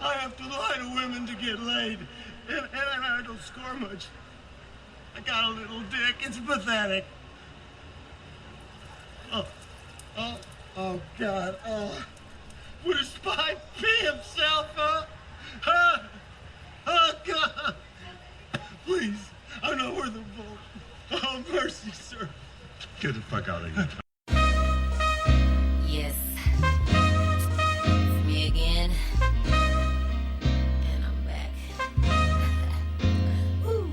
I have to lie to women to get laid, and I don't score much. I got a little dick. It's pathetic. Oh, God. Oh, would a spy pee himself, huh? Huh? Oh, God. Please, I'm not worth a vote. Oh, mercy, sir. Get the fuck out of here. Yes, it's me again, and I'm back. Woo.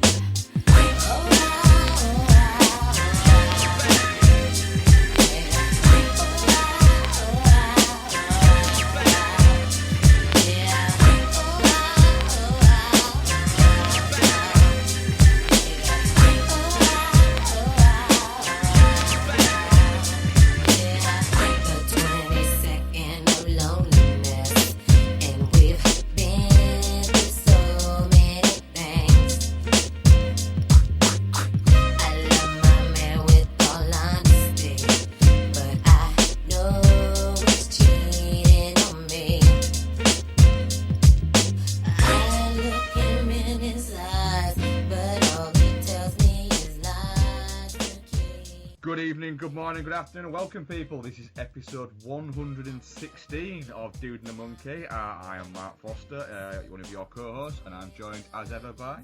Good evening, good morning, good afternoon, and welcome people. This is episode 116 of Dude and the Monkey. I am Mark Foster, one of your co-hosts, and I'm joined as ever by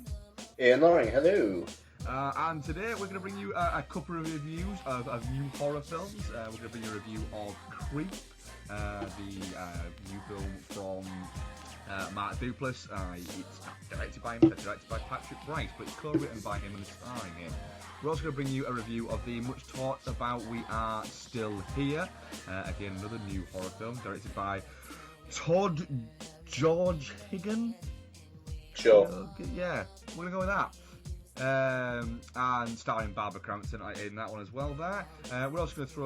Ian Loring, hello. And today we're going to bring you a couple of reviews of new horror films. We're going to bring you a review of Creep, the new film from Mark Duplass. It's directed by him, directed by Patrick Bright, but it's co-written by him and starring him. We're also going to bring you a review of the much talked about We Are Still Here. Again, another new horror film directed by Todd George Higgin. Sure. Yeah, we're going to go with that. And starring Barbara Crampton in that one as well there. We're also going to throw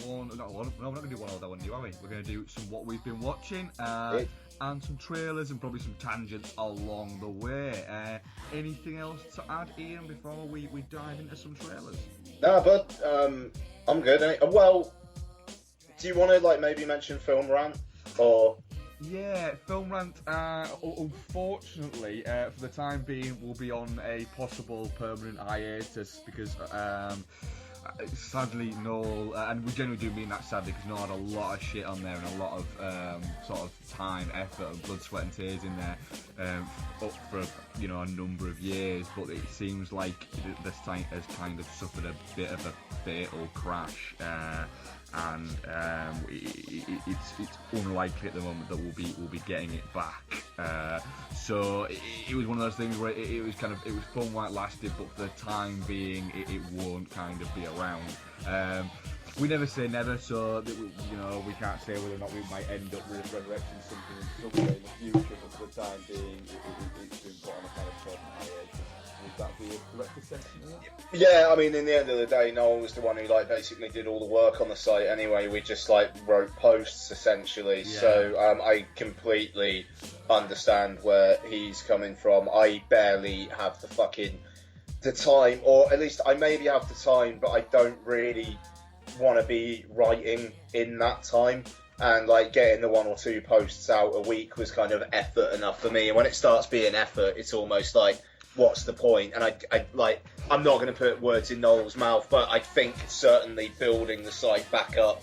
we're not going to do one other one new, are we? We're going to do some what we've been watching. And some trailers and probably some tangents along the way. Anything else to add, Ian, before we dive into some trailers? No, but I'm good. Well, do you want to maybe mention Film Rant or? Yeah, Film Rant. Unfortunately, for the time being, will be on a possible permanent hiatus because. Sadly, Noel, and we generally do mean that sadly because Noel had a lot of shit on there and a lot of sort of time, effort, and blood, sweat, and tears in there up for a number of years. But it seems like this site has kind of suffered a bit of a fatal crash, and it's unlikely at the moment that we'll be getting it back. So it was one of those things where it was fun while it lasted, but for the time being, it won't kind of be around. We never say never, so we can't say whether or not we might end up resurrecting something in some way in the future. But for the time being, it's been put on a kind of permanent hiatus. Would that be a correct assessment of that? Yeah, I mean, in the end of the day, Noel was the one who basically did all the work on the site anyway. We just wrote posts essentially. Yeah. So I completely understand where he's coming from. I barely have the time, or at least I maybe have the time, but I don't really want to be writing in that time. And getting the one or two posts out a week was kind of effort enough for me. And when it starts being effort, it's almost like, what's the point? And I'm not going to put words in Noel's mouth, but I think certainly building the site back up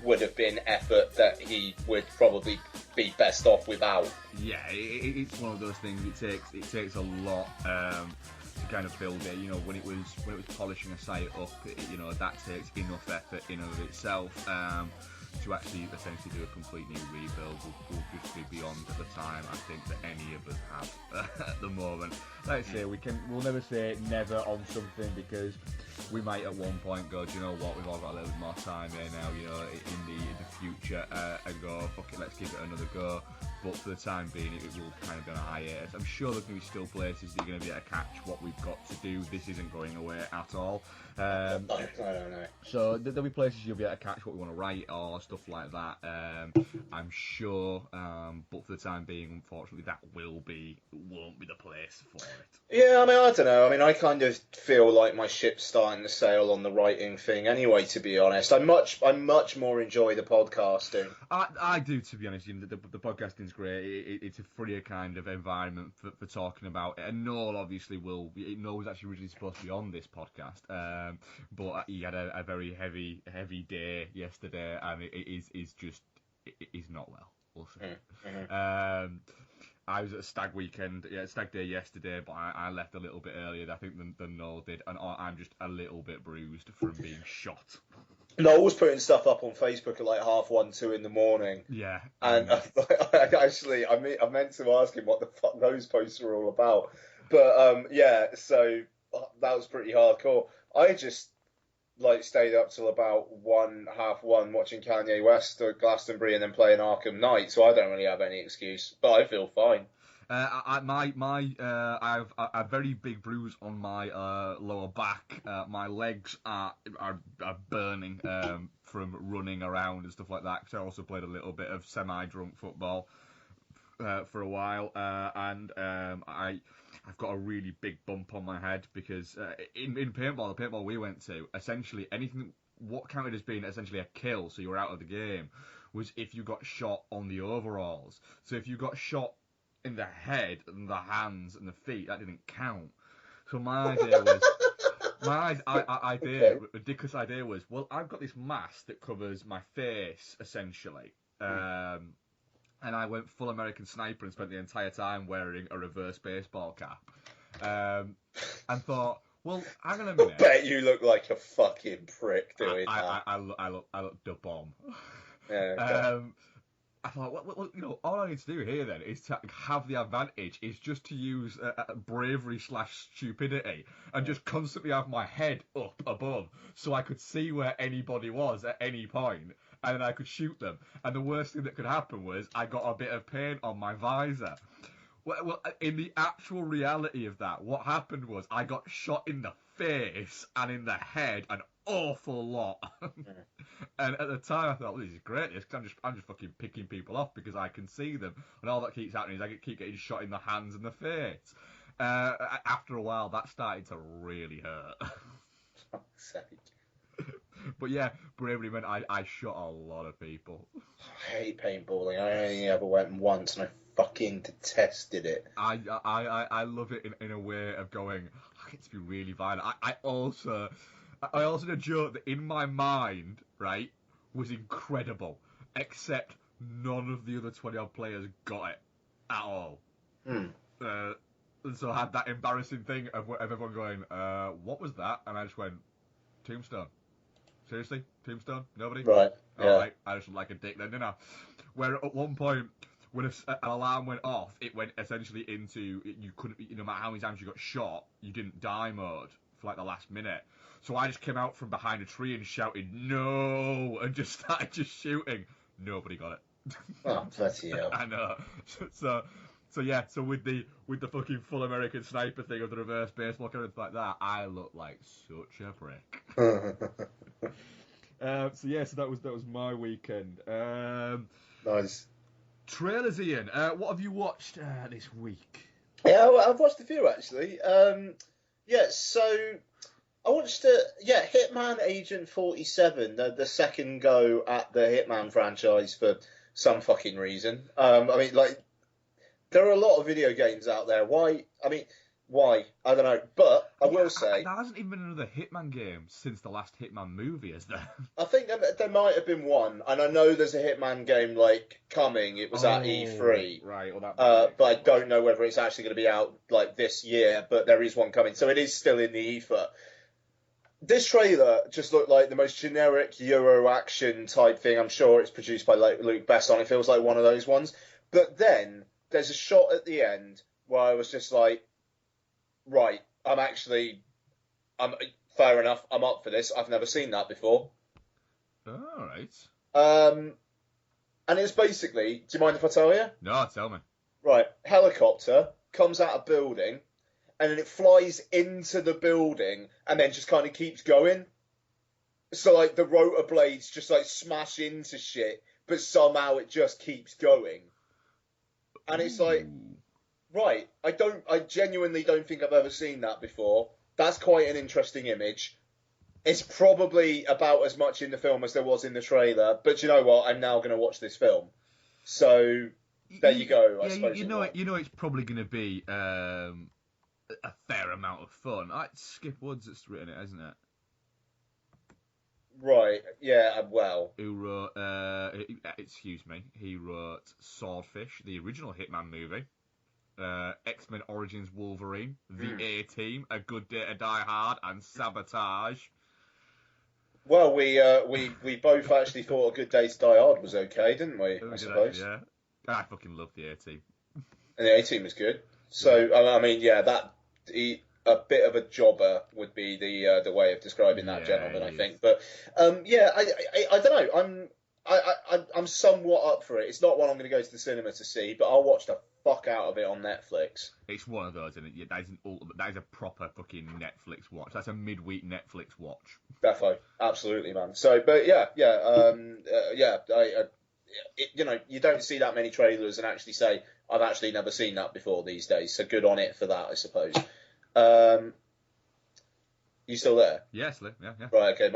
would have been effort that he would probably be best off without. Yeah, it's one of those things. It takes a lot to kind of build it. When it was polishing a site up, that takes enough effort in and of itself. To actually essentially do a complete new rebuild will just be beyond the time I think that any of us have at the moment. Like I say, we'll never say never on something because we might at one point go, do you know what, we've all got a little bit more time here now, in the future, and go, fuck it, let's give it another go. But for the time being, it will kind of be on a hiatus. I'm sure there's going to be still places that you're going to be able to catch what we've got to do. This isn't going away at all. I don't know. So there'll be places you'll be able to catch what we want to write or stuff like that. I'm sure, but for the time being, unfortunately, that won't be the place for it. Yeah, I mean, I don't know. I mean, I kind of feel like my ship's starting to sail on the writing thing. Anyway, to be honest, I much more enjoy the podcasting. I do, to be honest. The podcasting podcasting's great. It's a freer kind of environment for talking about it. And Noel obviously Noel was actually originally supposed to be on this podcast, but he had a very heavy day yesterday, and he's not well. We'll see. I was at a stag day yesterday, but I left a little bit earlier, I think, than Noel did, and I'm just a little bit bruised from being shot. Noel was putting stuff up on Facebook at like 1:30, 2 in the morning. Yeah. And I meant to ask him what the fuck those posts were all about. But so that was pretty hardcore. I just stayed up till about 1:30 watching Kanye West at Glastonbury and then playing Arkham Knight, so I don't really have any excuse, but I feel fine. I have a very big bruise on my lower back. My legs are burning from running around and stuff like that. Because I also played a little bit of semi-drunk football for a while, and I've got a really big bump on my head because in paintball, the paintball we went to, essentially what counted as being essentially a kill, so you were out of the game, was if you got shot on the overalls. So if you got shot in the head and the hands and the feet, that didn't count. So my idea was, ridiculous idea was, well, I've got this mask that covers my face essentially, and I went full American Sniper and spent the entire time wearing a reverse baseball cap, and thought, well, hang on a minute. I bet you look like a fucking prick doing that. I look the bomb. Yeah. I thought, well, all I need to do here then is to have the advantage is just to use bravery / stupidity and just constantly have my head up above so I could see where anybody was at any point and then I could shoot them. And the worst thing that could happen was I got a bit of paint on my visor. Well, in the actual reality of that, what happened was I got shot in the face and in the head an awful lot. And at the time I thought, well, this is great, because I'm just fucking picking people off because I can see them, and all that keeps happening is I keep getting shot in the hands and the face. After a while, that started to really hurt. Fuck's sake. But yeah, bravery meant I shot a lot of people. I hate paintballing. I only ever went once, and I fucking detested it. I love it in a way of going, I get to be really violent. I also did a joke that in my mind, right, was incredible, except none of the other 20-odd players got it at all. And so I had that embarrassing thing of everyone going, what was that? And I just went, Tombstone. Seriously? Tombstone? Nobody? Right. Yeah. Alright, I just looked like a dick then, didn't I? Where at one point, when an alarm went off, it went essentially into, you couldn't, no matter how many times you got shot, you didn't die mode for like the last minute. So I just came out from behind a tree and shouted, no, and just started just shooting. Nobody got it. Oh, bloody hell. I know. So yeah, so with the fucking full American Sniper thing of the reverse baseball and everything like that, I look like such a prick. So that was my weekend. Nice. Trailers, Ian. What have you watched this week? Yeah, well, I've watched a few actually. So I watched Hitman Agent 47, the second go at the Hitman franchise for some fucking reason. There are a lot of video games out there. Why? I don't know. But I will say, there hasn't even been another Hitman game since the last Hitman movie, is there? I think there might have been one, and I know there's a Hitman game coming. It was at E3, right? Well, but I don't know whether it's actually going to be out this year. But there is one coming, so it is still in the ether. This trailer just looked like the most generic Euro action type thing. I'm sure it's produced by Luke Besson. It feels like one of those ones. But then there's a shot at the end where I was just like, right, I'm fair enough. I'm up for this. I've never seen that before. All right. And it's basically, do you mind if I tell you? No, tell me. Right, helicopter comes out of building, and then it flies into the building, and then just kind of keeps going. So the rotor blades just smash into shit, but somehow it just keeps going. And it's right, I genuinely don't think I've ever seen that before. That's quite an interesting image. It's probably about as much in the film as there was in the trailer, but you know what? I'm now going to watch this film. So, there you go. I Yeah, suppose you know it's probably going to be a fair amount of fun. It's Skip Woods that's written it, isn't it? Right. Yeah. Well. Who wrote? Excuse me. He wrote Swordfish, the original Hitman movie. X-Men Origins Wolverine, The A-Team, A Good Day to Die Hard, and Sabotage. Well, we both actually thought A Good Day to Die Hard was okay, didn't we? I suppose. Yeah. I fucking love The A-Team. And the A-Team was good. So I mean, yeah, a bit of a jobber would be the way of describing that gentleman, I think. But yeah, I don't know. I'm somewhat up for it. It's not one I'm going to go to the cinema to see, but I'll watch the fuck out of it on Netflix. It's one of those, isn't it? That is an ultimate. That is a proper fucking Netflix watch. That's a midweek Netflix watch. Defo, absolutely, man. So, but yeah. You know, you don't see that many trailers and actually say I've actually never seen that before these days. So good on it for that, I suppose. You still there? Yes, yeah. Right, okay.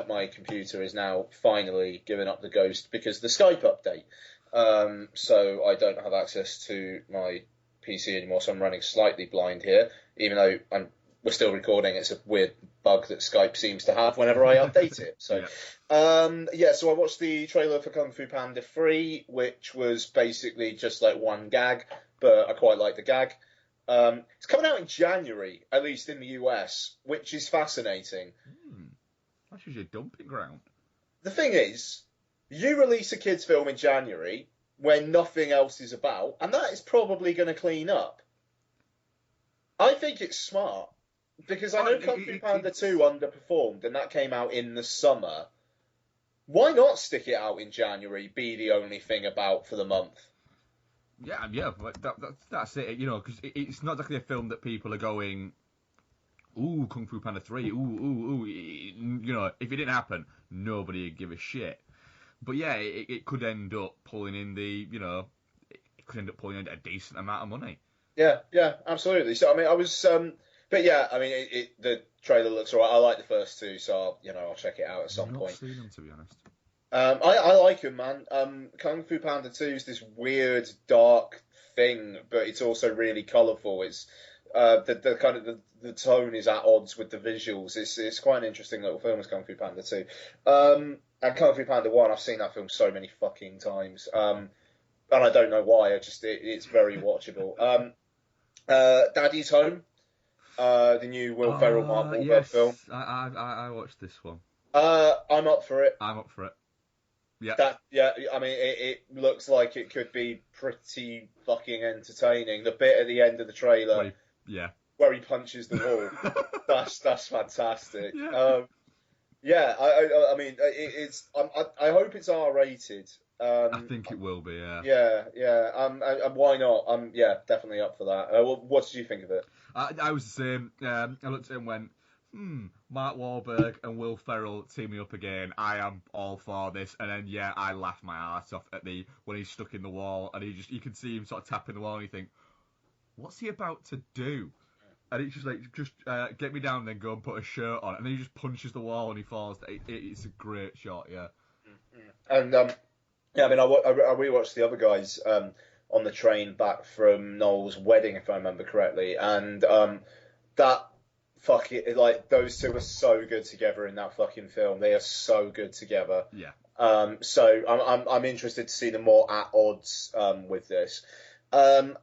My computer is now finally giving up the ghost because of the Skype update. So I don't have access to my PC anymore. So I'm running slightly blind here, even though we're still recording. It's a weird bug that Skype seems to have whenever I update it. So, so I watched the trailer for Kung Fu Panda 3, which was basically just like one gag, but I quite like the gag. It's coming out in January, at least in the US, which is fascinating. That's usually a dumping ground. The thing is, you release a kids' film in January when nothing else is about, and that is probably going to clean up. I think it's smart, because I know Kung Fu Panda 2 underperformed, and that came out in the summer. Why not stick it out in January, be the only thing about for the month? Yeah, that's it. You know, because it's not exactly a film that people are going, ooh, Kung Fu Panda 3, ooh. You know, if it didn't happen, nobody would give a shit. But yeah, it could end up pulling in a decent amount of money. Yeah, absolutely. So I mean, the trailer looks alright. I like the first two, so I'll check it out at some point. I've not seen them, to be honest. I like him, man. Kung Fu Panda 2 is this weird, dark thing, but it's also really colourful. It's the kind of the tone is at odds with the visuals. It's quite an interesting little film, as Kung Fu Panda 2. And Kung Fu Panda 1, I've seen that film so many fucking times. And I don't know why. It's very watchable. Daddy's Home, the new Will Ferrell, Mark Wahlberg film. I watched this one. I'm up for it. I'm up for it. Yeah. I mean, it looks like it could be pretty fucking entertaining. The bit at the end of the trailer, where he punches the wall, that's fantastic. Yeah. I mean, I hope it's R-rated. I think it will be. Yeah. And why not? Definitely up for that. What did you think of it? I was the same. I looked at it and went, Mark Wahlberg and Will Ferrell teaming up again. I am all for this. And then, I laughed my ass off at when he's stuck in the wall and you can see him sort of tapping the wall and you think, what's he about to do? And it's just like, get me down and then go and put a shirt on. And then he just punches the wall and he falls. It's a great shot, yeah. And, I mean, I rewatched the other guys on the train back from Noel's wedding, if I remember correctly. And those two are so good together in that fucking film. They are so good together. Yeah. So I'm interested to see them more at odds with this. And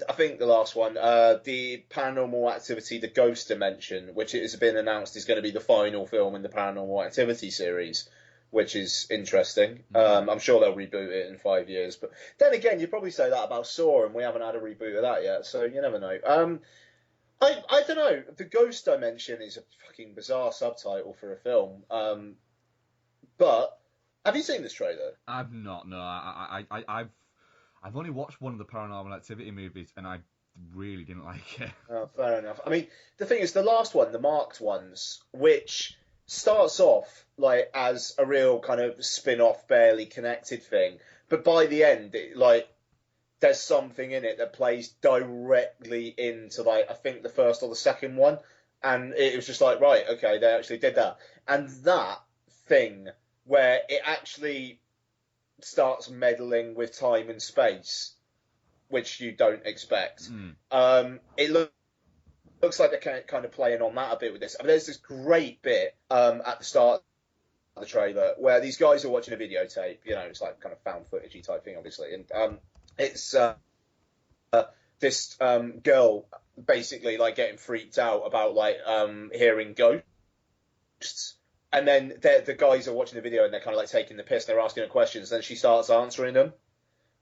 I think the last one, the Paranormal Activity, The Ghost Dimension, which has been announced is going to be the final film in the Paranormal Activity series, which is interesting. I'm sure they'll reboot it in 5 years. But then again, you'd probably say that about Saw, and we haven't had a reboot of that yet, so you never know. I don't know. The Ghost Dimension is a fucking bizarre subtitle for a film. But have you seen this trailer? I've not. No, I've only watched one of the Paranormal Activity movies, and I really didn't like it. Oh, fair enough. I mean, the thing is, the last one, the marked ones, which starts off like as a real kind of spin-off, barely connected thing, but by the end, there's something in it that plays directly into, I think the first or the second one. And it was just like, right, okay, they actually did that. And that thing where it actually starts meddling with time and space which you don't expect. It looks like they're kind of playing on that a bit with this. I mean, there's this great bit at the start of the trailer where these guys are watching a videotape. You know, it's like kind of found footagey type thing, obviously, and it's this girl basically like getting freaked out about like hearing ghosts. And then the guys are watching the video and they're kind of like taking the piss. They're asking her questions. Then she starts answering them.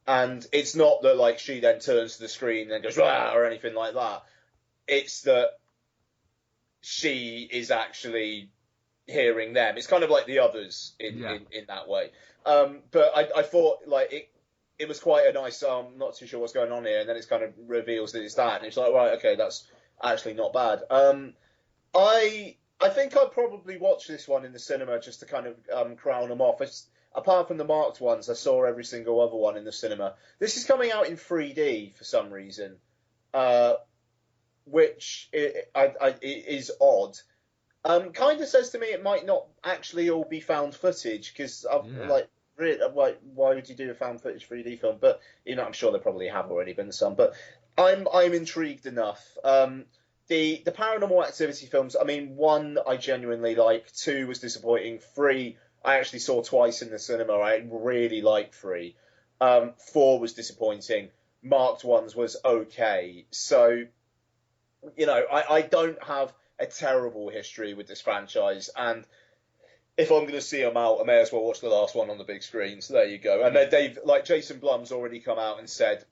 And it's not that like she then turns to the screen and goes rah or anything like that. It's that she is actually hearing them. It's kind of like the others in that way. But I thought like it was quite a nice. I'm not too sure what's going on here, and then it kind of reveals that it's that, and it's like right, okay, that's actually not bad. I think I'd probably watch this one in the cinema just to kind of crown them off. Apart from the marked ones, I saw every single other one in the cinema. This is coming out in 3D for some reason, which is odd. Kind of says to me it might not actually all be found footage, because why would you do a found footage 3D film? But I'm sure there probably have already been some. But I'm intrigued enough. The Paranormal Activity films, I mean, 1 I genuinely like, 2 was disappointing, 3 I actually saw twice in the cinema. I really liked 3. 4 was disappointing. Marked ones was okay. So, I don't have a terrible history with this franchise, and if I'm going to see them out, I may as well watch the last one on the big screen. So there you go. And they've like Jason Blum's already come out and said,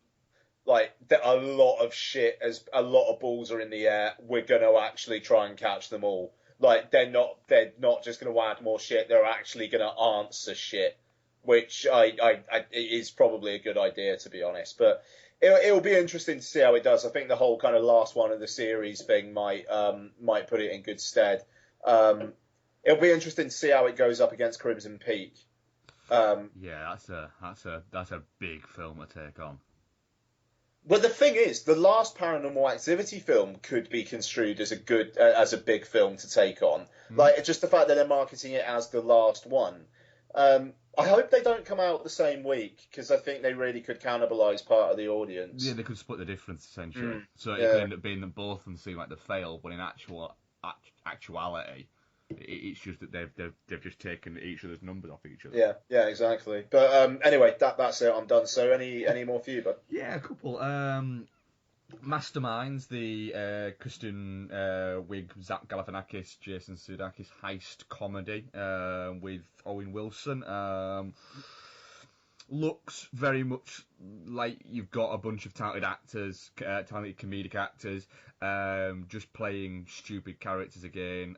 like, a lot of balls are in the air. We're going to actually try and catch them all. Like, they're not just going to add more shit. They're actually going to answer shit, which it is probably a good idea, to be honest. But it'll be interesting to see how it does. I think the whole kind of last one of the series thing might put it in good stead. It'll be interesting to see how it goes up against Crimson Peak. Yeah, that's a big film to take on. Well, the thing is, the last Paranormal Activity film could be construed as a big film to take on. Like, just the fact that they're marketing it as the last one. I hope they don't come out the same week, because I think they really could cannibalise part of the audience. Yeah, they could split the difference, essentially. So it could end up being them both and seem like they fail, but in actuality, it's just that they've just taken each other's numbers off each other. Yeah, exactly. But anyway, that's it. I'm done. So any more for you, bud? Yeah, a couple. Masterminds, the Kristen Wiig, Zach Galifianakis, Jason Sudeikis heist comedy with Owen Wilson. Looks very much like you've got a bunch of talented actors, talented comedic actors, just playing stupid characters again.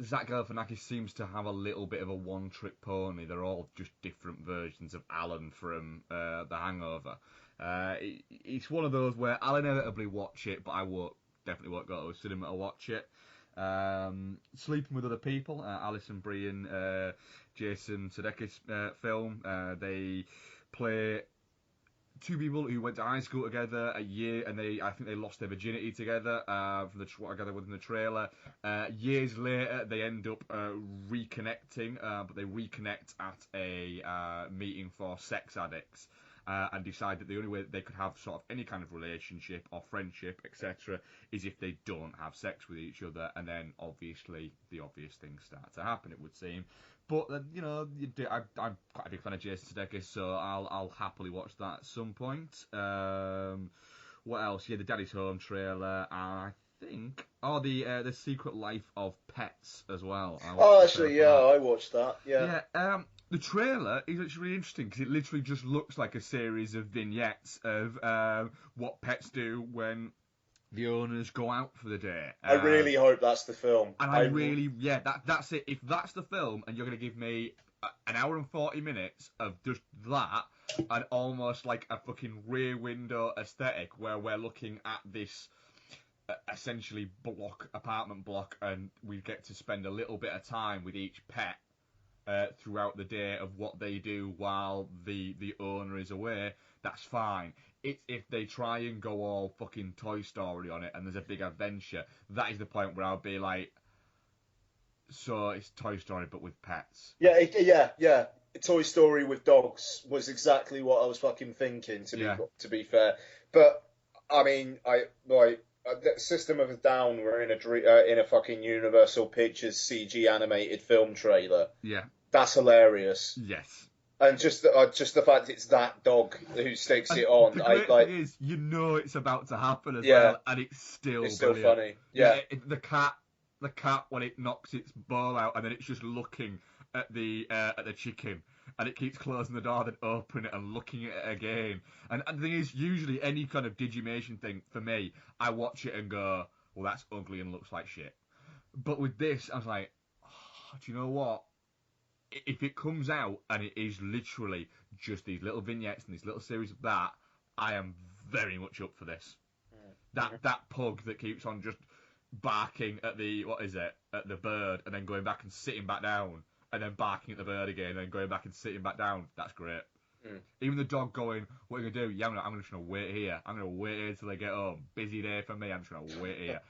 Zach Galifianakis seems to have a little bit of a one-trick pony. They're all just different versions of Alan from The Hangover. It's one of those where I'll inevitably watch it, but I definitely won't go to a cinema to watch it. Sleeping with Other People, Alison Brie and Jason Sudeikis film. They play two people who went to high school together a year, and I think they lost their virginity together. From what I gathered within the trailer, years later they end up reconnecting, but they reconnect at a meeting for sex addicts. And decide that the only way that they could have sort of any kind of relationship or friendship, etc., is if they don't have sex with each other, and then obviously the obvious things start to happen, it would seem. But I'm quite a big fan of Jason Sudeikis, so I'll happily watch that at some point. What else? Yeah, the Daddy's Home trailer, and I think the Secret Life of Pets as well. I watched that. Yeah. The trailer is actually really interesting because it literally just looks like a series of vignettes of what pets do when the owners go out for the day. I really hope that's the film. And that's it. If that's the film and you're going to give me an hour and 40 minutes of just that and almost like a fucking Rear Window aesthetic where we're looking at this essentially apartment block, and we get to spend a little bit of time with each pet throughout the day of what they do while the owner is away, that's fine. It's if they try and go all fucking Toy Story on it and there's a big adventure, that is the point where I'll be like, so it's Toy Story but with pets. Yeah. Toy Story with dogs was exactly what I was fucking thinking. To be fair, but I mean, System of a Down were in a fucking Universal Pictures CG animated film trailer. Yeah, that's hilarious. Yes. And just the fact it's that dog who sticks it on. The great thing is, you know it's about to happen as well, and it's still funny. Yeah, the cat when it knocks its ball out, and then it's just looking at the chicken, and it keeps closing the door, then opening it and looking at it again. And the thing is, usually any kind of digimation thing for me, I watch it and go, well, that's ugly and looks like shit. But with this, I was like, oh, do you know what? If it comes out and it is literally just these little vignettes and these little series of that, I am very much up for this. That pug that keeps on just barking at the bird and then going back and sitting back down and then barking at the bird again and then going back and sitting back down, that's great. Even the dog going, what are you going to do? Yeah, I'm just going to wait here. I'm going to wait here till they get home. Busy day for me, I'm just going to wait here.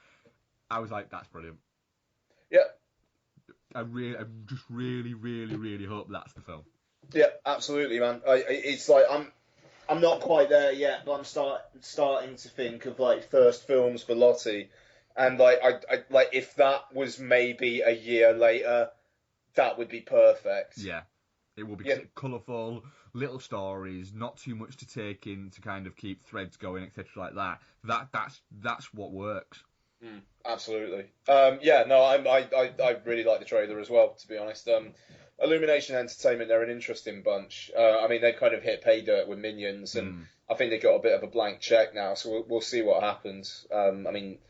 I was like, that's brilliant. Yeah. I just really, really, really hope that's the film. Yeah, absolutely, man. It's like I'm not quite there yet, but I'm starting to think of like first films for Lottie, and like I if that was maybe a year later, that would be perfect. Yeah, it will be colourful, little stories, not too much to take in to kind of keep threads going, etc. like that. That's what works. Absolutely. I really like the trailer as well, to be honest. Illumination Entertainment, they're an interesting bunch. I mean, they kind of hit pay dirt with Minions, and I think they got a bit of a blank check now, so we'll see what happens. I mean,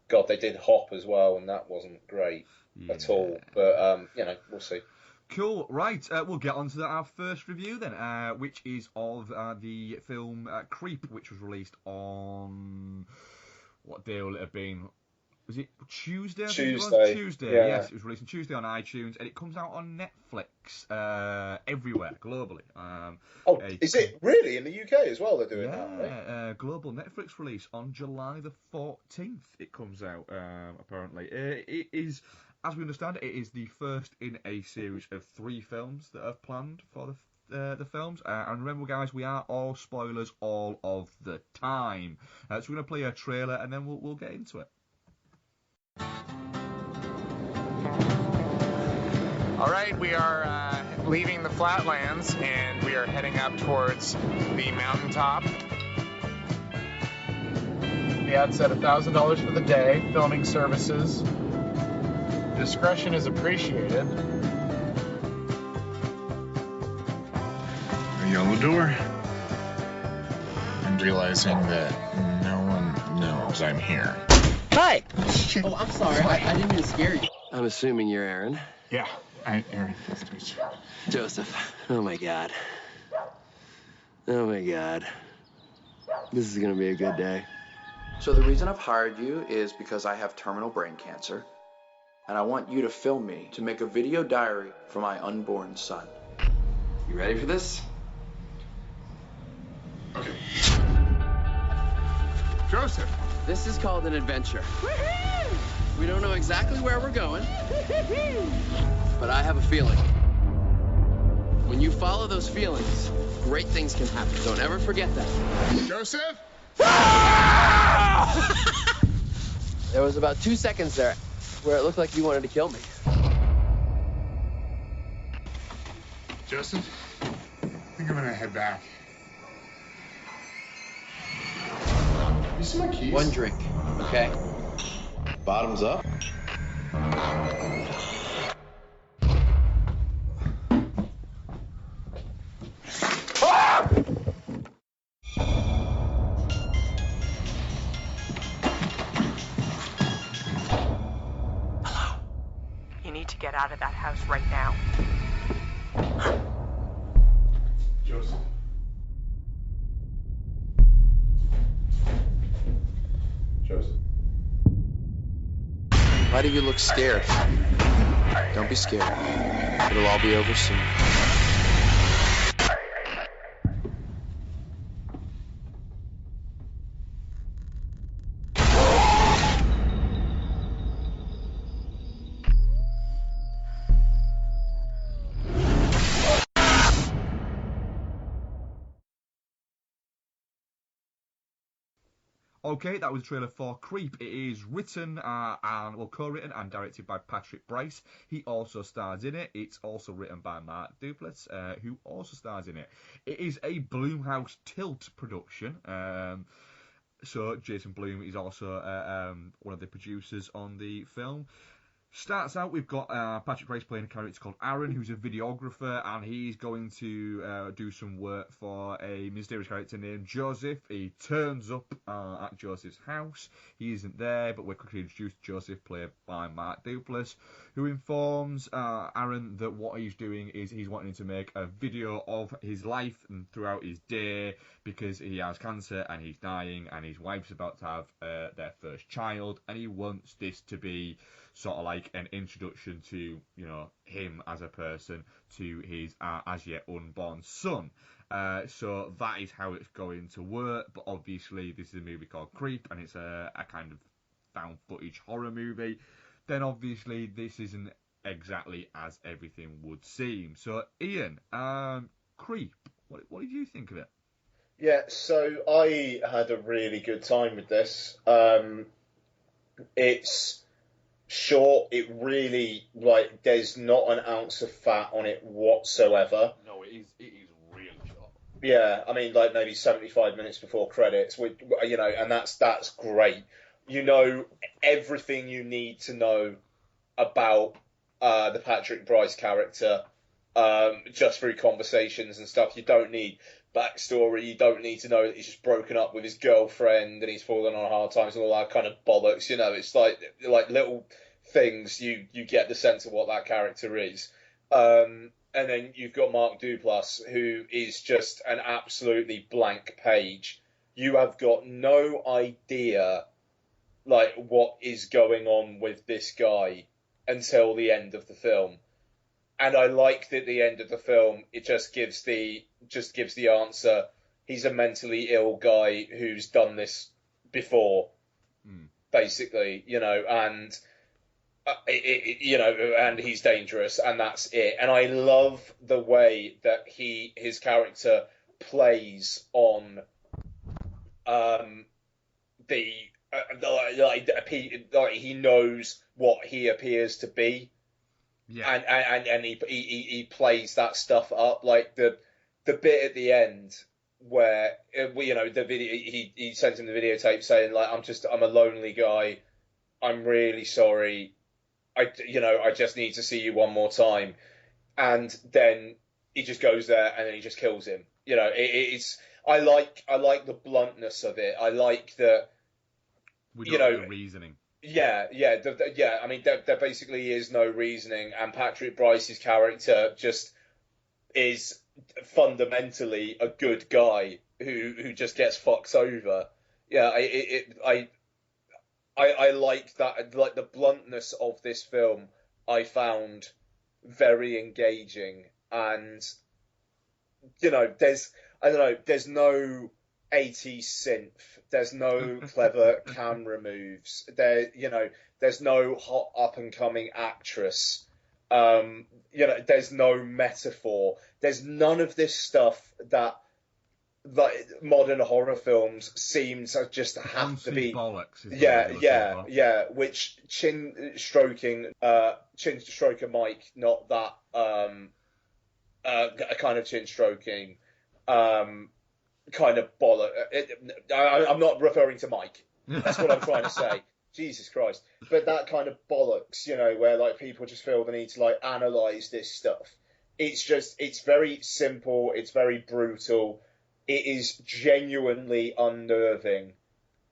God, they did Hop as well, and that wasn't great at all. But, we'll see. Cool, right, we'll get on to our first review then, which is of the film Creep, which was released on... What day will it have been? Was it Tuesday? Tuesday. Yeah. Yes, it was released on Tuesday on iTunes, and it comes out on Netflix everywhere globally. Is it really in the UK as well? They're doing that, right? Global Netflix release on July the 14th. It comes out apparently. It is, as we understand, it is the first in a series of 3 films that are planned for the films. And remember, guys, we are all spoilers all of the time. So we're going to play a trailer, and then we'll get into it. All right, we are leaving the flatlands, and we are heading up towards the mountaintop. The ad said $1,000 for the day, filming services. Discretion is appreciated. The yellow door. And realizing that no one knows I'm here. Hi! Oh, I'm sorry. I didn't mean to scare you. I'm assuming you're Aaron. Yeah, I'm Aaron. Nice to meet you. Joseph. Oh my God. Oh my God. This is gonna be a good day. So the reason I've hired you is because I have terminal brain cancer, and I want you to film me to make a video diary for my unborn son. You ready for this? Okay. Joseph. This is called an adventure. We don't know exactly where we're going, but I have a feeling. When you follow those feelings, great things can happen. Don't ever forget that. Joseph? There was about 2 seconds there where it looked like you wanted to kill me. Joseph? I think I'm gonna head back. You see my keys? One drink, okay? Bottoms up. Hello. You need to get out of that house right now. Joseph. Joseph. Why do you look scared? Don't be scared. It'll all be over soon. Okay, that was a trailer for Creep. It is written co-written and directed by Patrick Bryce. He also stars in it. It's also written by Mark Duplass, who also stars in it. It is a Blumhouse Tilt production. So Jason Blum is also one of the producers on the film. Starts out, we've got Patrick Bryce playing a character called Aaron, who's a videographer, and he's going to do some work for a mysterious character named Joseph. He turns up at Joseph's house. He isn't there, but we're quickly introduced to Joseph, played by Mark Duplass, who informs Aaron that what he's doing is he's wanting to make a video of his life and throughout his day, because he has cancer and he's dying and his wife's about to have their first child, and he wants this to be sort of like an introduction to, you know, him as a person to his as yet unborn son. So that is how it's going to work. But obviously, this is a movie called Creep, and it's a kind of found footage horror movie. Then obviously, this isn't exactly as everything would seem. So Ian, Creep, what did you think of it? Yeah, so I had a really good time with this. It's short. It really, like, there's not an ounce of fat on it whatsoever. No, it is really short. Yeah, I mean, like maybe 75 minutes before credits, you know, and that's great. You know everything you need to know about the Patrick Bryce character, just through conversations and stuff. You don't need backstory. You don't need to know that he's just broken up with his girlfriend and he's fallen on hard times and all that kind of bollocks. You know, it's like little things you get the sense of what that character is. And then you've got Mark Duplass, who is just an absolutely blank page. You have got no idea, like, what is going on with this guy until the end of the film. And I like that at the end of the film, it just gives the answer. He's a mentally ill guy who's done this before, basically, you know, and you know, and he's dangerous, and that's it. And I love the way that his character plays on he knows what he appears to be. Yeah. And he plays that stuff up, like the bit at the end where you know, the video, he sends him the videotape saying, like, I'm a lonely guy, I'm really sorry, I just need to see you one more time, and then he just goes there and then he just kills him. You know, it's I like the bluntness of it. I like that, you know, the reasoning. Yeah. I mean, there basically is no reasoning, and Patrick Bryce's character just is fundamentally a good guy who just gets fucked over. Yeah, I like that, like the bluntness of this film. I found very engaging, and you know, there's no 80s synth. There's no clever camera moves. There's no hot up and coming actress. You know, there's no metaphor. There's none of this stuff that, like, modern horror films seem to just have to be bollocks. Yeah. Which chin stroker Mike, not that kind of chin stroking. Kind of bollock. I'm not referring to Mike. That's what I'm trying to say. Jesus Christ. But that kind of bollocks, you know, where, like, people just feel the need to, like, analyse this stuff. It's very simple. It's very brutal. It is genuinely unnerving.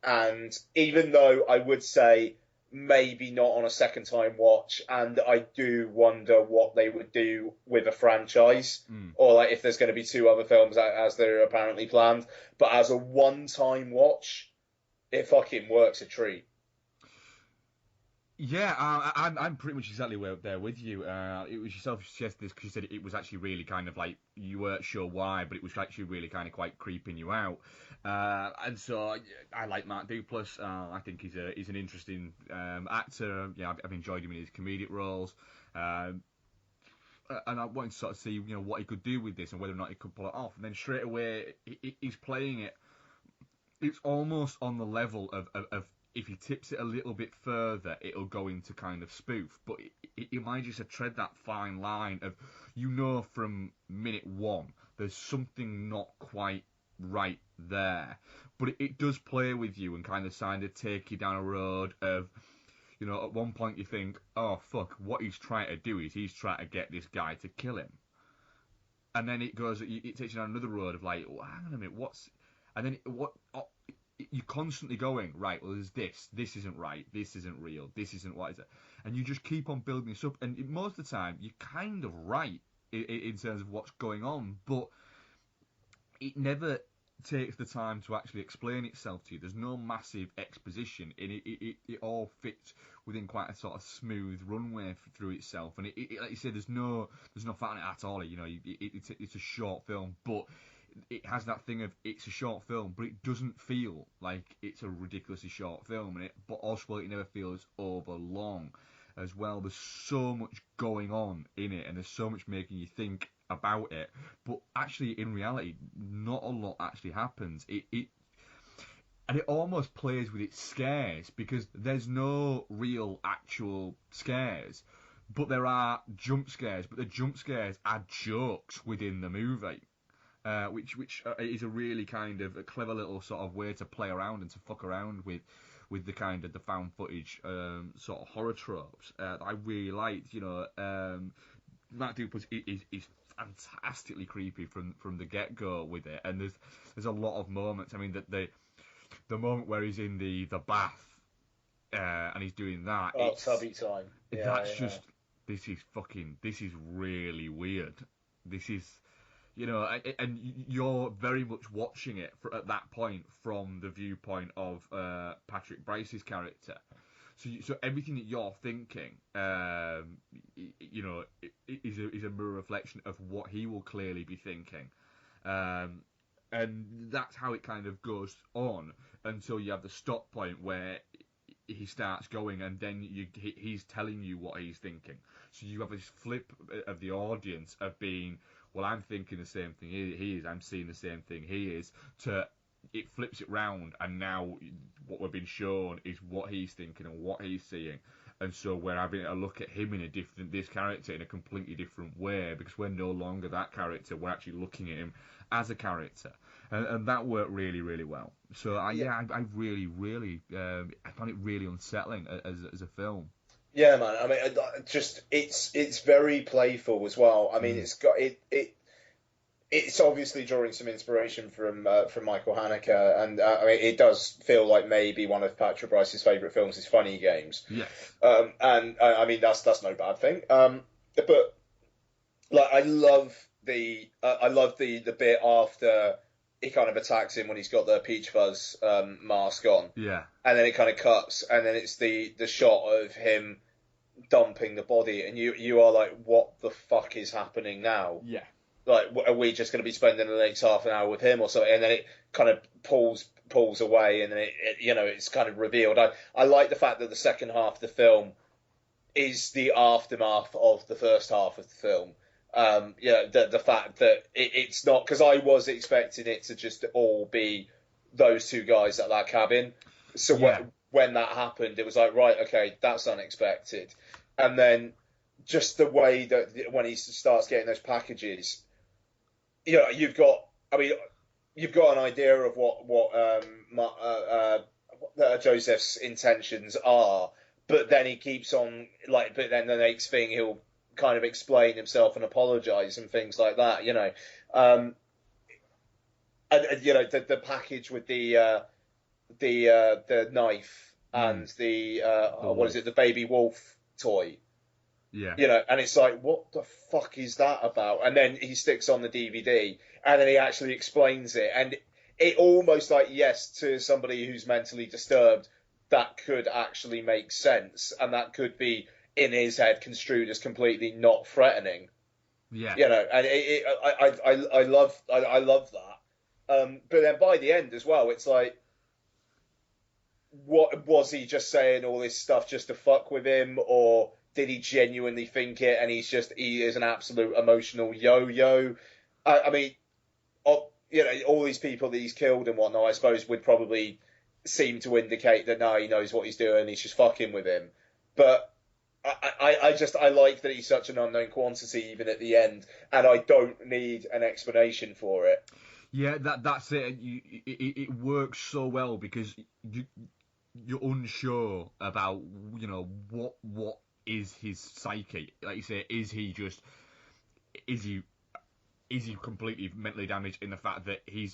And even though I would say maybe not on a second time watch, and I do wonder what they would do with a franchise, or like if there's going to be two other films as they're apparently planned, but as a one-time watch, it fucking works a treat. Yeah, I'm pretty much exactly there with you. It was yourself who suggested this, because you said it was actually really kind of like, you weren't sure why, but it was actually really kind of quite creeping you out. And so I like Mark Duplass. I think he's an interesting actor. Yeah, I've enjoyed him in his comedic roles. And I wanted to sort of see, you know, what he could do with this and whether or not he could pull it off. And then straight away, he's playing it it's almost on the level of if he tips it a little bit further, it'll go into kind of spoof. But it might just tread that fine line of, from minute one, there's something not quite right there. But it does play with you and kind of take you down a road of, at one point you think, oh, fuck, what he's trying to do is he's trying to get this guy to kill him. And then it takes you down another road of like, oh, hang on a minute, you're constantly going, right, well, there's this isn't right, this isn't real, this isn't what is it. And you just keep on building this up. And most of the time, you're kind of right in terms of what's going on, but it never takes the time to actually explain itself to you. There's no massive exposition, and it all fits within quite a sort of smooth runway through itself. And like you said, there's no fat on it at all. It's a short film, but it has that thing of it's a short film, but it doesn't feel like it's a ridiculously short film, but also it never feels over long as well. There's so much going on in it, and there's so much making you think about it, but actually in reality not a lot actually happens. And it almost plays with its scares, because there's no real actual scares, but there are jump scares, but the jump scares are jokes within the movie, which is a really kind of a clever little sort of way to play around and to fuck around with the kind of the found footage sort of horror tropes that I really liked. That dude is fantastically creepy from the get go with it, and there's a lot of moments. I mean, the moment where he's in the bath and he's doing that. Oh, tubby time. This is really weird. This is, and you're very much watching it at that point from the viewpoint of Patrick Brice's character. So everything that you're thinking, is a mirror reflection of what he will clearly be thinking. And that's how it kind of goes on until you have the stop point where he starts going, and then he's telling you what he's thinking. So you have this flip of the audience of being, well, I'm thinking the same thing he is, I'm seeing the same thing he is, to it flips it round, and now what we're being shown is what he's thinking and what he's seeing. And so we're having a look at him this character in a completely different way, because we're no longer that character, we're actually looking at him as a character. And that worked really, really well. So I really, really, I found it really unsettling as a film. Yeah, man. I mean, it's very playful as well. I mean, it's got it's obviously drawing some inspiration from Michael Haneke, and I mean, it does feel like maybe one of Patrick Brice's favourite films is Funny Games. Yes. And I mean, that's no bad thing. But like, I love the bit after he kind of attacks him when he's got the Peach Fuzz mask on. Yeah. And then it kind of cuts, and then it's the shot of him dumping the body, and you are like, what the fuck is happening now? Yeah. Like, are we just going to be spending the next half an hour with him or something? And then it kind of pulls away, and then it's kind of revealed. I like the fact that the second half of the film is the aftermath of the first half of the film. The fact that it's not, because I was expecting it to just all be those two guys at that cabin. So when that happened, it was like, right, okay, that's unexpected. And then just the way that when he starts getting those packages, you've got an idea of what Joseph's intentions are, but then he keeps on, like, but then the next thing he'll kind of explain himself and apologise and things like that, and the package with the knife and the baby wolf toy. Yeah. And it's like, what the fuck is that about? And then he sticks on the DVD, and then he actually explains it, and it almost like, yes, to somebody who's mentally disturbed, that could actually make sense, and that could be in his head construed as completely not threatening. Yeah. And I love that. But then by the end as well, it's like, what was he just saying all this stuff just to fuck with him, or did he genuinely think it, and he is an absolute emotional yo-yo? I mean, all these people that he's killed and whatnot, I suppose would probably seem to indicate that no, he knows what he's doing, he's just fucking with him. But I like that he's such an unknown quantity even at the end, and I don't need an explanation for it. Yeah, that's it. It works so well because you're unsure about what is his psyche. Like you say, is he completely mentally damaged in the fact that he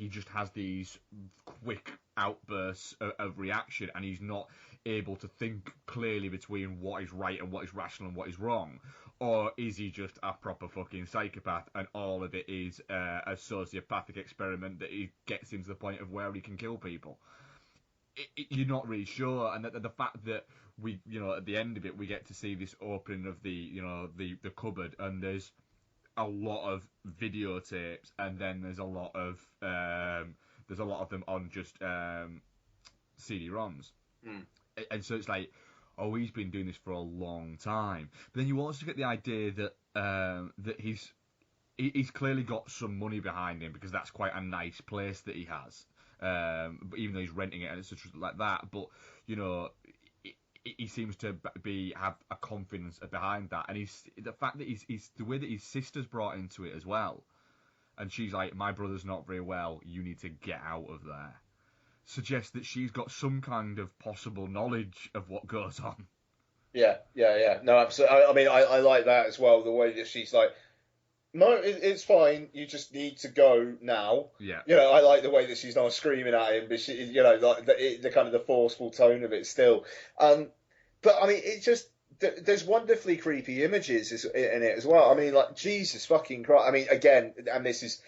just has these quick outbursts of reaction, and he's not able to think clearly between what is right and what is rational and what is wrong? Or is he just a proper fucking psychopath, and all of it is a sociopathic experiment that he gets him to the point of where he can kill people? You're not really sure, and the fact that we, at the end of it, we get to see this opening of the cupboard, and there's a lot of videotapes, and then there's a lot of them on just CD-ROMs, and so it's like, oh, he's been doing this for a long time. But then you also get the idea that he's clearly got some money behind him, because that's quite a nice place that he has. Even though he's renting it and it's such like that, but he seems to have a confidence behind that, and the fact that he's the way that his sister's brought into it as well, and she's like, my brother's not very well, you need to get out of there, suggests that she's got some kind of possible knowledge of what goes on. Yeah. No, absolutely. I mean, I like that as well. The way that she's like, no, it's fine. You just need to go now. Yeah. I like the way that she's not screaming at him, but she, like the kind of the forceful tone of it still. But I mean, it just there's wonderfully creepy images in it as well. I mean, like, Jesus fucking Christ. I mean, again, and this is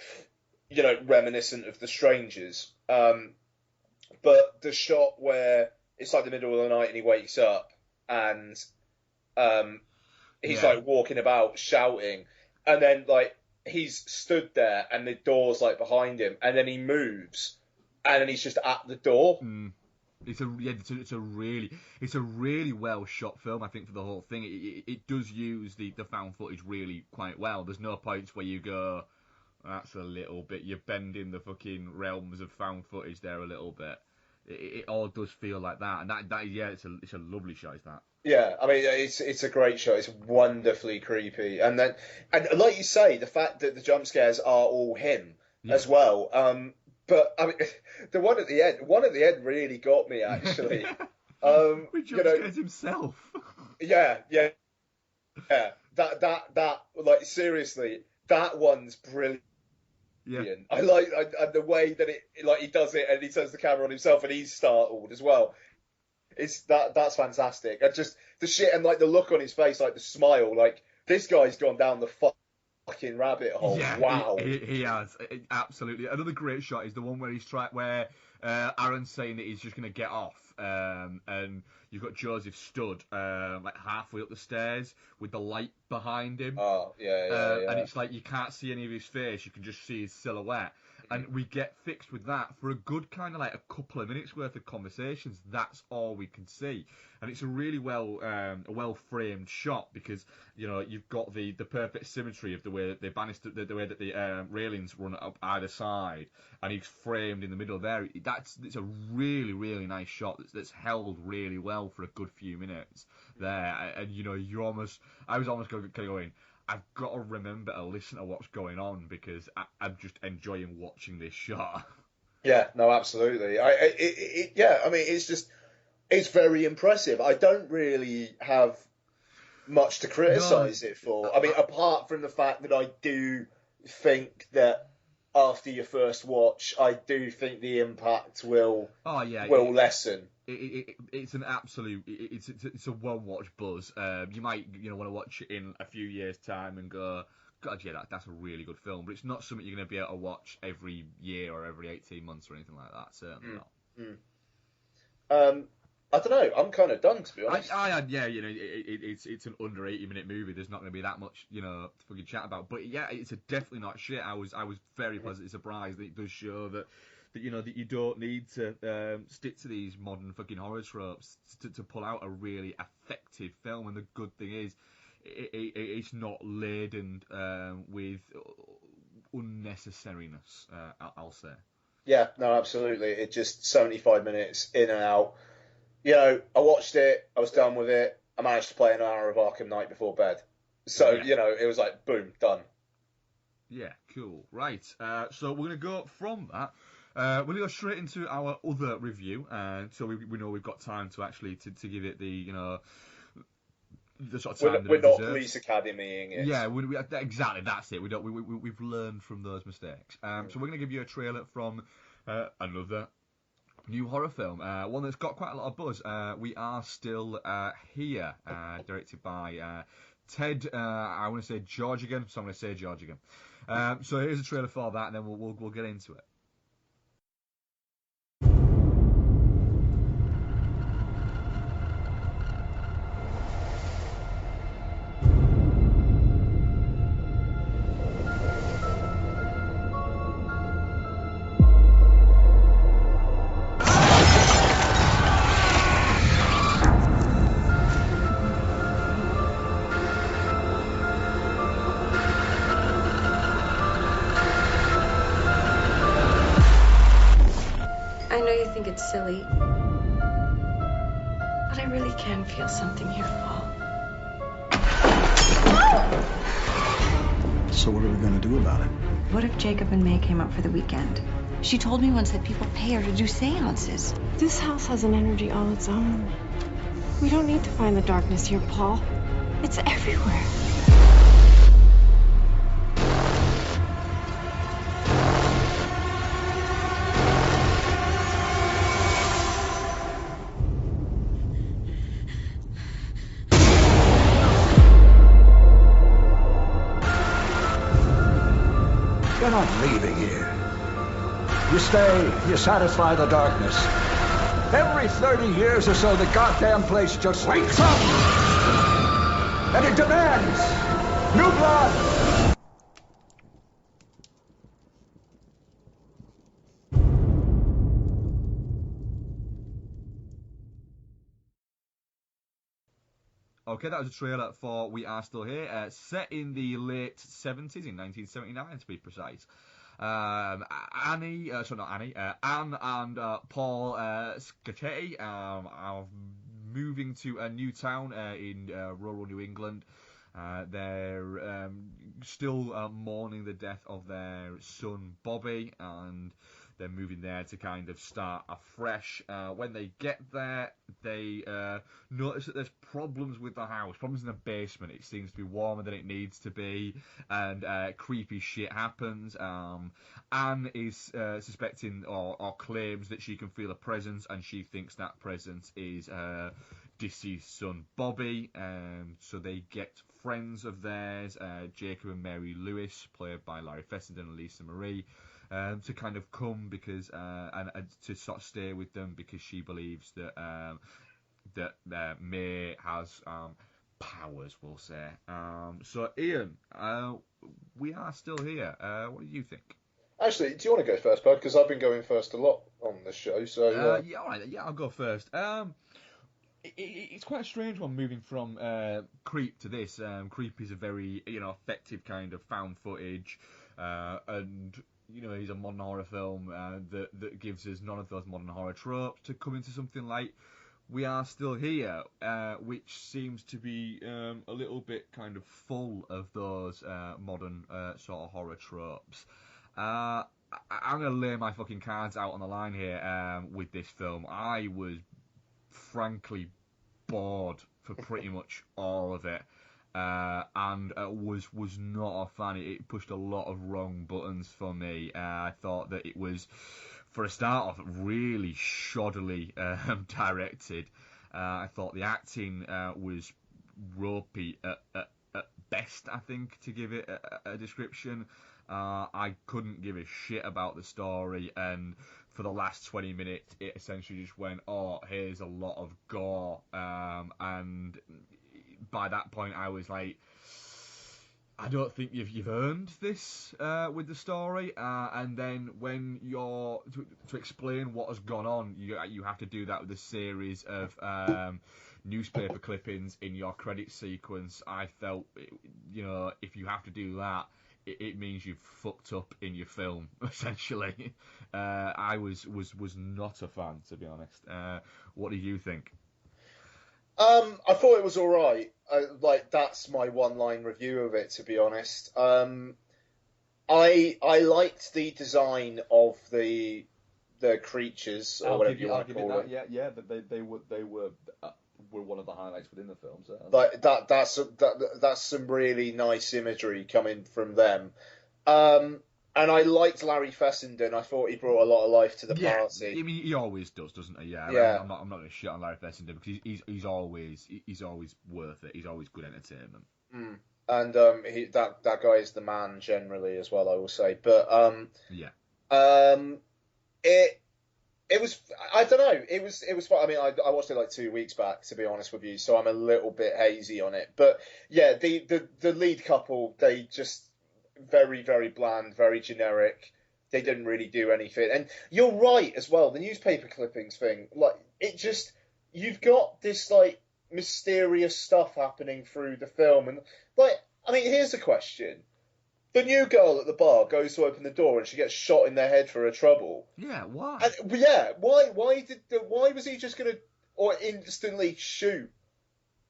reminiscent of The Strangers. But the shot where it's like the middle of the night and he wakes up and he's like walking about shouting. And then, like, he's stood there, and the door's, like, behind him, and then he moves, and then he's just at the door. It's a really well shot film, I think, for the whole thing. It does use the found footage really quite well. There's no points where you go, that's a little bit, you're bending the fucking realms of found footage there a little bit. It all does feel like that, and it's a lovely shot, is that? Yeah, I mean, it's a great shot. It's wonderfully creepy, and like you say, the fact that the jump scares are all him as well. But I mean, the one at the end really got me, actually. He jump scares himself. Yeah. That like, seriously, that one's brilliant. Yeah. I like the way that he does it, and he turns the camera on himself, and he's startled as well. That's fantastic. And just the shit, and like the look on his face, like the smile, like this guy's gone down the fucking rabbit hole. Yeah, wow. He has, absolutely. Another great shot is the one where where Aaron's saying that he's just going to get off, and you've got Joseph stood like halfway up the stairs with the light behind him. Oh, yeah. And it's like you can't see any of his face, you can just see his silhouette. And we get fixed with that for a good kind of like a couple of minutes worth of conversations. That's all we can see, and it's a really well framed shot, because you've got the perfect symmetry of the way that the banister, the way that the railings run up either side, and he's framed in the middle there. It's a really nice shot that's held really well for a good few minutes there, and I was almost going, I've got to remember to listen to what's going on, because I'm just enjoying watching this shot. Yeah, no, absolutely. I mean, it's very impressive. I don't really have much to criticise it for. I mean, apart from the fact that I do think that after your first watch, I do think the impact will lessen. It's an absolute. It's a well-watched buzz. You might want to watch it in a few years' time and go, God, yeah, that's a really good film. But it's not something you're going to be able to watch every year or every 18 months or anything like that. Certainly not. I don't know. I'm kind of done, to be honest. It's an under 80-minute movie. There's not going to be that much, to fucking chat about. But yeah, it's definitely not shit. I was very pleasantly surprised that it does show that you don't need to stick to these modern fucking horror tropes to pull out a really effective film. And the good thing is, it's not laden with unnecessariness, I'll say. Yeah, no, absolutely. It just 75 minutes in and out. You know, I watched it, I was done with it. I managed to play an hour of Arkham Knight before bed. So, Yeah. you know, it was like, boom, done. Yeah, cool. Right, so we're going to go from that. We're going to go straight into our other review, so we know we've got time to actually to give it the, you know, the sort of time that We're it not deserves. Police Academying it. Yeah, exactly, that's it. We've learned from those mistakes. So we're going to give you a trailer from another new horror film, one that's got quite a lot of buzz. We Are Still Here, directed by Ted, I want to say George again, so I'm going to say George again. So here's a trailer for that, and then we'll get into it. I know you think it's silly, but I really can feel something here, Paul. So what are we going to do about it? What if Jacob and May came up for the weekend? She told me once that people pay her to do seances. This house has an energy all its own. We don't need to find the darkness here, Paul. It's everywhere. You're not leaving here. You stay, you satisfy the darkness. Every 30 years or so, the goddamn place just wakes up! And it demands new blood! Okay, that was a trailer for We Are Still Here, set in the late 70s, in 1979 to be precise. Anne and Paul Scacchetti are moving to a new town in rural New England. They're still mourning the death of their son Bobby, and they're moving there to kind of start afresh. When they get there, they notice that there's problems with the house, problems in the basement. It seems to be warmer than it needs to be, and creepy shit happens. Anne is suspecting or claims that she can feel a presence, and she thinks that presence is deceased son Bobby. So they get friends of theirs, Jacob and Mary Lewis, played by Larry Fessenden and Lisa Marie, to kind of come because and to sort of stay with them because she believes that May has powers, we'll say. So Ian, we are still here. What do you think? Actually, do you want to go first, bud? Because I've been going first a lot on this show. So yeah, all right. Yeah, I'll go first. It's quite a strange one moving from Creep to this. Creep is a very effective kind of found footage, and he's a modern horror film that gives us none of those modern horror tropes to come into something like We Are Still Here, which seems to be a little bit kind of full of those modern sort of horror tropes. I'm going to lay my fucking cards out on the line here with this film. I was frankly bored for pretty much all of it, and was not a fan. It pushed a lot of wrong buttons for me. I thought that it was, for a start off, really shoddily directed. I thought the acting was ropey at best, I think, to give it a description. I couldn't give a shit about the story, and for the last 20 minutes, it essentially just went, oh, here's a lot of gore, and by that point, I was like, I don't think you've earned this with the story, and then when you're to explain what has gone on, you have to do that with a series of newspaper clippings in your credit sequence. I felt, if you have to do that, it means you've fucked up in your film, essentially. I was not a fan, to be honest. What do you think? I thought it was all right. Like, that's my one-line review of it, to be honest. I liked the design of the creatures, or whatever you want to call it. Yeah, they were one of the highlights within the film. So. Like that's some really nice imagery coming from them. And I liked Larry Fessenden. I thought he brought a lot of life to the party. I mean, he always does, doesn't he? Yeah. Yeah. I'm not going to shit on Larry Fessenden because he's always worth it. He's always good entertainment. Mm. And that guy is the man generally as well, I will say. But it was, I don't know, it was fun. I mean, I watched it like 2 weeks back, to be honest with you, so I'm a little bit hazy on it. But yeah, the lead couple, they just very, very bland, very generic. They didn't really do anything. And you're right as well, the newspaper clippings thing, like, it just, you've got this like mysterious stuff happening through the film, and like, I mean, here's the question. The new girl at the bar goes to open the door and she gets shot in the head for her trouble. Yeah, why? And, yeah, why was he just gonna or instantly shoot?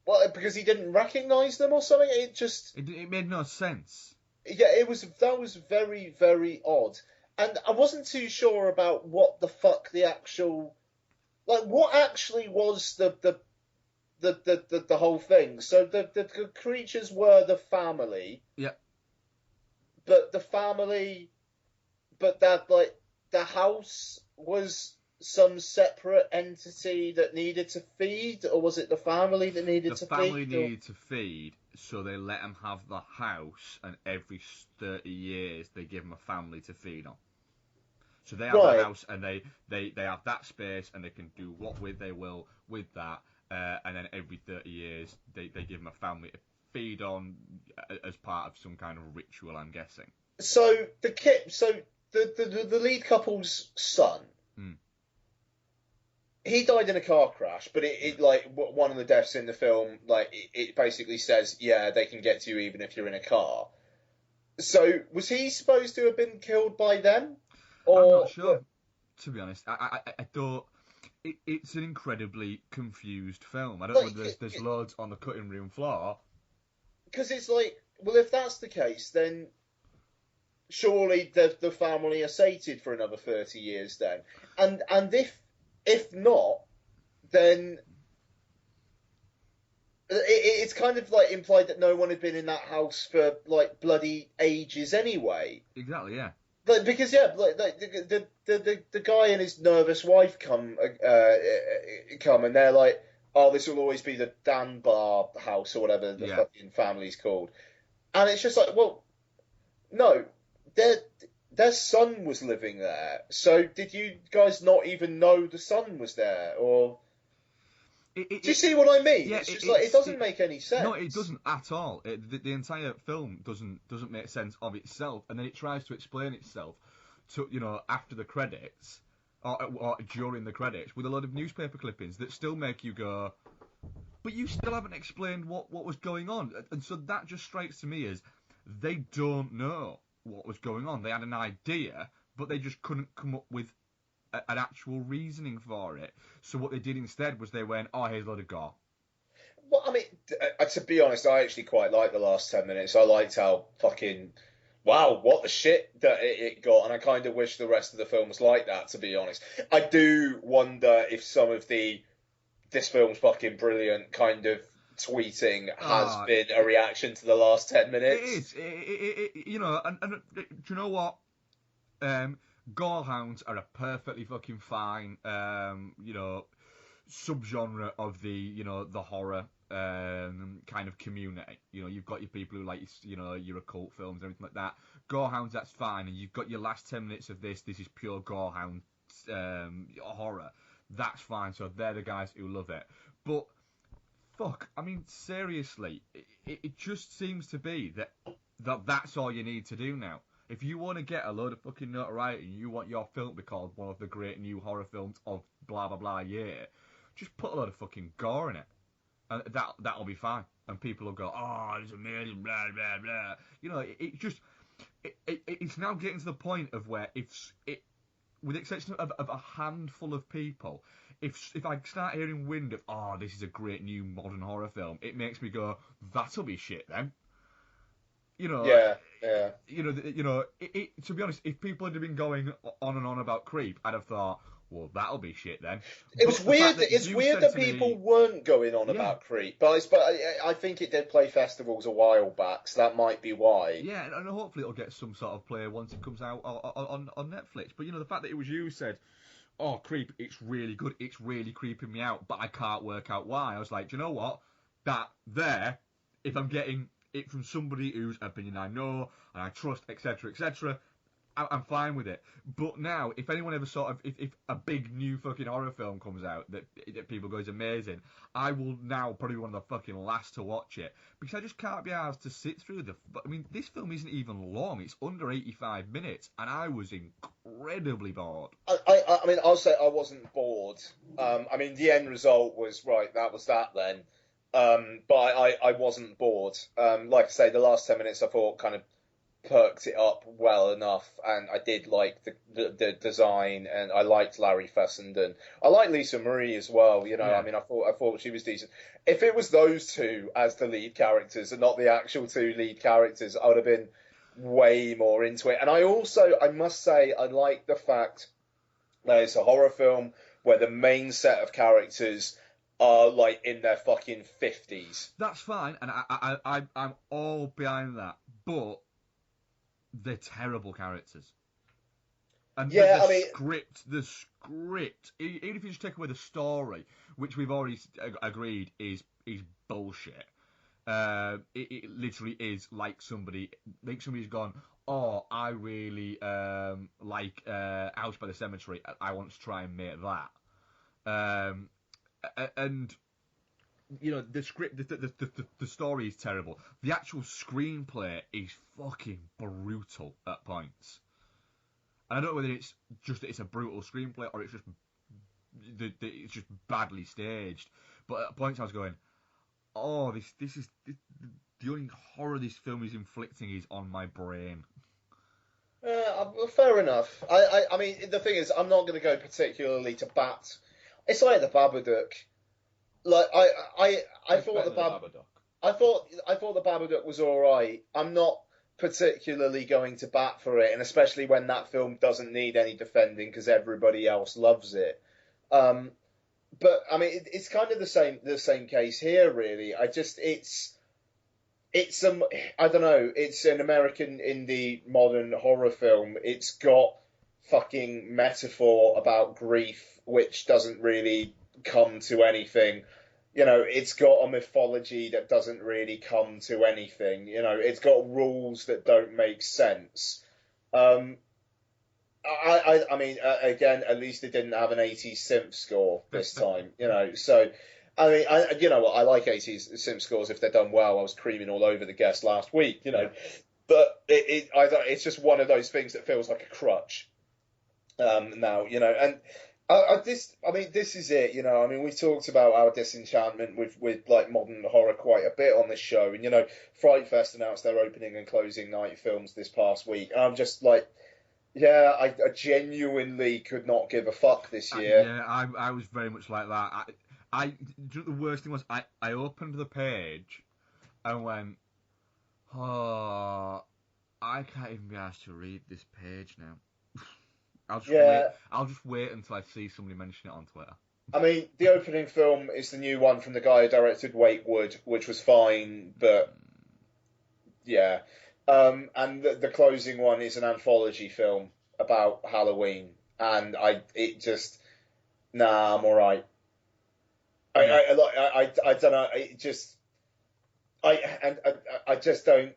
Well, because he didn't recognise them or something. It made no sense. Yeah, that was very, very odd, and I wasn't too sure about what the fuck the actual, like, what actually was the whole thing. So the creatures were the family. Yeah. But that, like, the house was some separate entity that needed to feed, or was it the family that needed to feed? The family needed to feed, so they let them have the house, and every 30 years they give them a family to feed on. So they have the house, and they have that space, and they can do what they will with that, and then every 30 years they give them a family to feed on as part of some kind of ritual, I'm guessing. So the lead couple's son, he died in a car crash, but it like one of the deaths in the film, like it basically says, yeah, they can get to you even if you're in a car. So was he supposed to have been killed by them? Or, I'm not sure, to be honest. I thought it's an incredibly confused film. I don't know. There's loads on the cutting room floor. Because it's like, well, if that's the case, then surely the family are sated for another 30 years then. And if not, then it's kind of like implied that no one had been in that house for like bloody ages anyway. Exactly, yeah. Like, because like the guy and his nervous wife come and they're like, oh, this will always be the Danbar house or whatever the fucking family's called. And it's just like, well, no, their son was living there. So did you guys not even know the son was there? Or do you see what I mean? Yeah, it's just like, it doesn't make any sense. No, it doesn't at all. The entire film doesn't make sense of itself, and then it tries to explain itself to, after the credits. Or during the credits, with a lot of newspaper clippings that still make you go, but you still haven't explained what was going on. And so that just strikes to me as they don't know what was going on. They had an idea, but they just couldn't come up with an actual reasoning for it. So what they did instead was they went, oh, here's a lot of gore. Well, I mean, to be honest, I actually quite liked the last 10 minutes. I liked how fucking... wow, what the shit that it got, and I kind of wish the rest of the film was like that, to be honest. I do wonder if some of this film's fucking brilliant kind of tweeting has been a reaction to the last 10 minutes. It is. And do you know what? Gorehounds are a perfectly fucking fine, subgenre of the horror kind of community. You've got your people who like, your occult films and everything like that. Gorehounds, that's fine. And you've got your last 10 minutes of this is pure gorehound horror. That's fine. So they're the guys who love it. But, fuck, I mean, seriously, it just seems to be that's all you need to do now. If you want to get a load of fucking notoriety and you want your film to be called one of the great new horror films of blah, blah, blah year, just put a load of fucking gore in it. And that'll be fine. And people will go, oh, it's amazing, blah, blah, blah. It just... it's now getting to the point of where with the exception of a handful of people, if I start hearing wind of, oh, this is a great new modern horror film, it makes me go, that'll be shit then. You know, yeah. To be honest, if people had been going on and on about Creep, I'd have thought, well, that'll be shit then. It was weird. It's weird that people weren't going on about Creep, but I think it did play festivals a while back, so that might be why. Yeah, and hopefully it'll get some sort of play once it comes out on Netflix. But the fact that it was you said, oh, Creep, it's really good, it's really creeping me out, but I can't work out why. I was like, do you know what? If I'm getting it from somebody whose opinion I know and I trust, etc., etc., I'm fine with it. But now, if anyone ever if a big new fucking horror film comes out that people go is amazing, I will now probably be one of the fucking last to watch it, because I just can't be asked to sit through this film isn't even long. It's under 85 minutes, and I was incredibly bored. I mean, I'll say I wasn't bored. The end result was, right, that was that then. But I wasn't bored. Like I say, the last 10 minutes I thought kind of perked it up well enough, and I did like the design, and I liked Larry Fessenden. I liked Lisa Marie as well. I thought she was decent. If it was those two as the lead characters and not the actual two lead characters, I would have been way more into it. And I must say, I like the fact that it's a horror film where the main set of characters are like in their fucking 50s. That's fine, and I'm all behind that, but they're terrible characters. And the script, even if you just take away the story, which we've already agreed is bullshit. It literally is like somebody's gone, oh, I really like House by the Cemetery, I want to try and make that. And the script, the story is terrible. The actual screenplay is fucking brutal at points. And I don't know whether it's just that it's a brutal screenplay or it's just badly staged. But at points I was going, oh, this is the only horror this film is inflicting is on my brain. Fair enough. I mean, the thing is, I'm not going to go particularly to bat. It's like the Babadook. Like I thought the Babadook. I thought the Babadook was all right. I'm not particularly going to bat for it, and especially when that film doesn't need any defending because everybody else loves it. But I mean, it's kind of the same case here, really. I don't know. It's an American indie modern horror film. It's got fucking metaphor about grief, which doesn't really come to anything. It's got a mythology that doesn't really come to anything. It's got rules that don't make sense. I mean, again, at least it didn't have an 80s synth score this time. So I mean, I like 80s synth scores if they're done well. I was creaming all over the guest last week. But it's just one of those things that feels like a crutch. Now, and this is it, I mean, we talked about our disenchantment with like modern horror quite a bit on this show, and Fright Fest announced their opening and closing night films this past week, and I'm just like, yeah, I genuinely could not give a fuck this year. Yeah, I was very much like that. The worst thing was I opened the page and went, oh, I can't even be asked to read this page now. I'll just wait until I see somebody mention it on Twitter. I mean, the opening film is the new one from the guy who directed Wakewood, which was fine, but yeah. And the closing one is an anthology film about Halloween, and I'm all right. I don't know. I just don't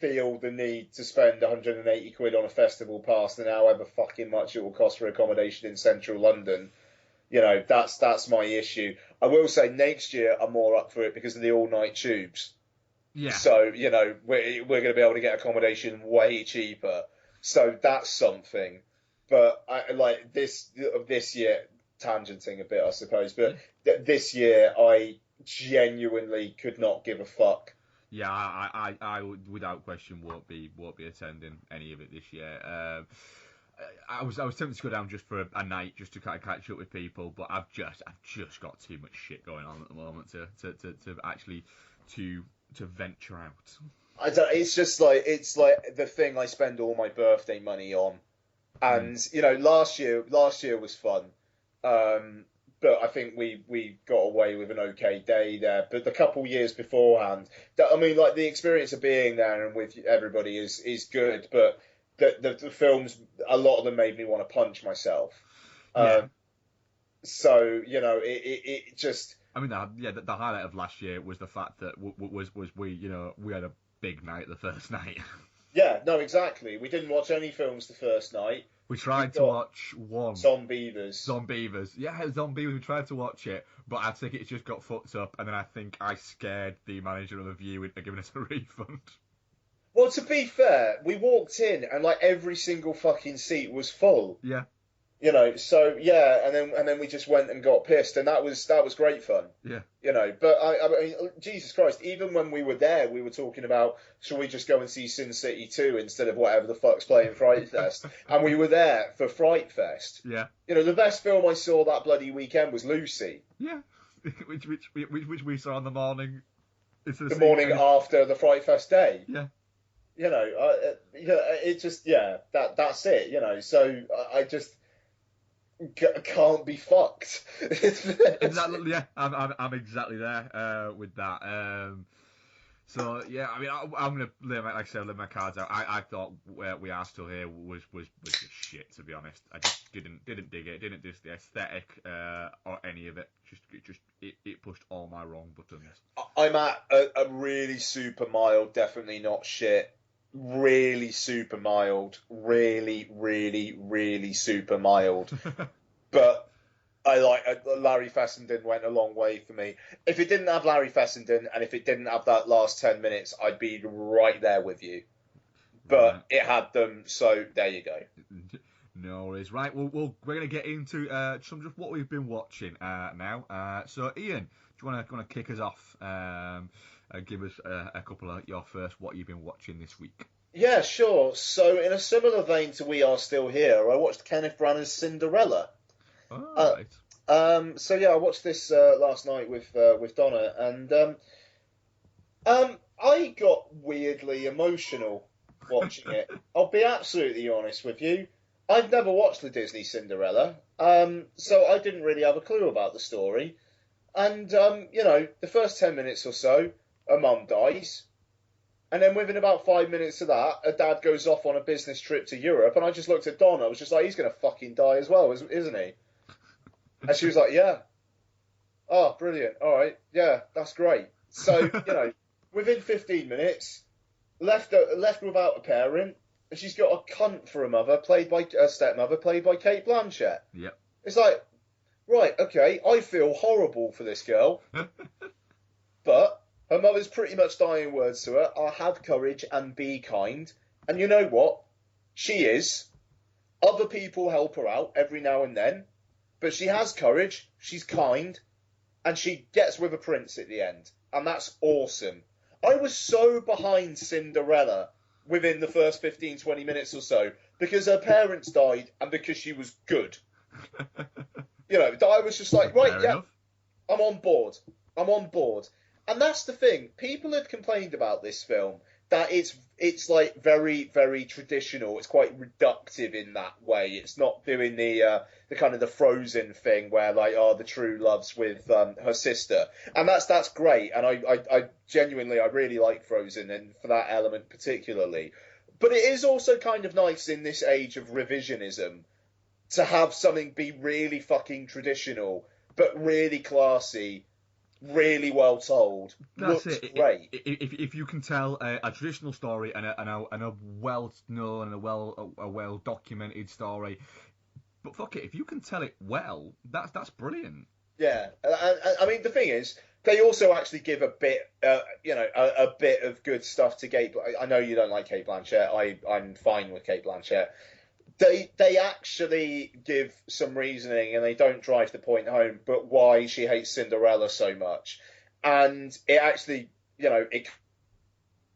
feel the need to spend 180 quid on a festival pass and however fucking much it will cost for accommodation in central London. That's my issue. I will say next year I'm more up for it because of the all-night tubes. Yeah. So, we're going to be able to get accommodation way cheaper. So that's something. But I like this year, tangenting a bit, I suppose, but this year I genuinely could not give a fuck Yeah, I would, without question won't be attending any of it this year. I was tempted to go down just for a night, just to kind of catch up with people, but I've just got too much shit going on at the moment to actually to venture out. It's like the thing I spend all my birthday money on, and last year was fun, but I think we got away with an okay day there. But the couple years beforehand, I mean, like the experience of being there and with everybody is good, but the films, a lot of them made me want to punch myself. So it just. I mean, the highlight of last year was the fact that we had a big night the first night. Yeah, no, exactly. We didn't watch any films the first night. We tried to watch one. Zombievers. Yeah, Zombievers. We tried to watch it, but our tickets just got fucked up, and then I think I scared the manager of the View into giving us a refund. Well, to be fair, we walked in and like every single fucking seat was full. Yeah. So yeah, and then we just went and got pissed, and that was great fun. Yeah. But I mean, Jesus Christ, even when we were there, we were talking about, shall we just go and see Sin City 2 instead of whatever the fuck's playing Fright Fest? And we were there for Fright Fest. Yeah. The best film I saw that bloody weekend was Lucy. Yeah. which we saw on the morning. The morning after the Fright Fest day. Yeah. It just, that's it. So I just can't be fucked. Exactly. Yeah, I'm exactly there with that. So yeah, I mean, I'm gonna lay my cards out. I thought We Are Still Here was just shit, to be honest. I just didn't dig it. Didn't dig the aesthetic or any of it. It pushed all my wrong buttons. I'm at a really super mild, definitely not shit. Really super mild, really, really, really super mild. But Larry Fessenden went a long way for me. If it didn't have Larry Fessenden and if it didn't have that last 10 minutes, I'd be right there with you. But it had them, so there you go. No worries. Right, we're going to get into some just what we've been watching now. So Ian, do you want to kick us off? Give us a couple of your first what you've been watching this week. Yeah, sure. So in a similar vein to We Are Still Here, I watched Kenneth Branagh's Cinderella. Oh, right. I watched this last night with Donna, and I got weirdly emotional watching it. I'll be absolutely honest with you. I've never watched the Disney Cinderella, so I didn't really have a clue about the story. And, the first 10 minutes or so, a mum dies. And then within about 5 minutes of that, a dad goes off on a business trip to Europe. And I just looked at Donna. I was just like, he's going to fucking die as well, isn't he? And she was like, yeah. Oh, brilliant. All right. Yeah, that's great. So, within 15 minutes, left without a parent. And she's got a cunt for a stepmother, played by Kate Blanchett. Yep. It's like, right, okay, I feel horrible for this girl. But her mother's pretty much dying words to her are have courage and be kind. And you know what? She is. Other people help her out every now and then. But she has courage, she's kind, and she gets with a prince at the end. And that's awesome. I was so behind Cinderella within the first 15, 20 minutes or so, because her parents died and because she was good. I was just like, right, yeah, I'm on board. And that's the thing. People have complained about this film, that it's like very, very traditional. It's quite reductive in that way. It's not doing the kind of the Frozen thing where the true love's with her sister, and that's great. And I genuinely I really like Frozen, and for that element particularly. But it is also kind of nice in this age of revisionism to have something be really fucking traditional, but really classy. Really well told. That's Looks it. Great. If you can tell a traditional story and a well known and a well documented story, but fuck it, if you can tell it well, that's brilliant. Yeah, I mean the thing is, they also actually give a bit, a bit of good stuff to Kate. I know you don't like Kate Blanchett. I'm fine with Kate Blanchett. They actually give some reasoning, and they don't drive the point home, but why she hates Cinderella so much. And it actually, it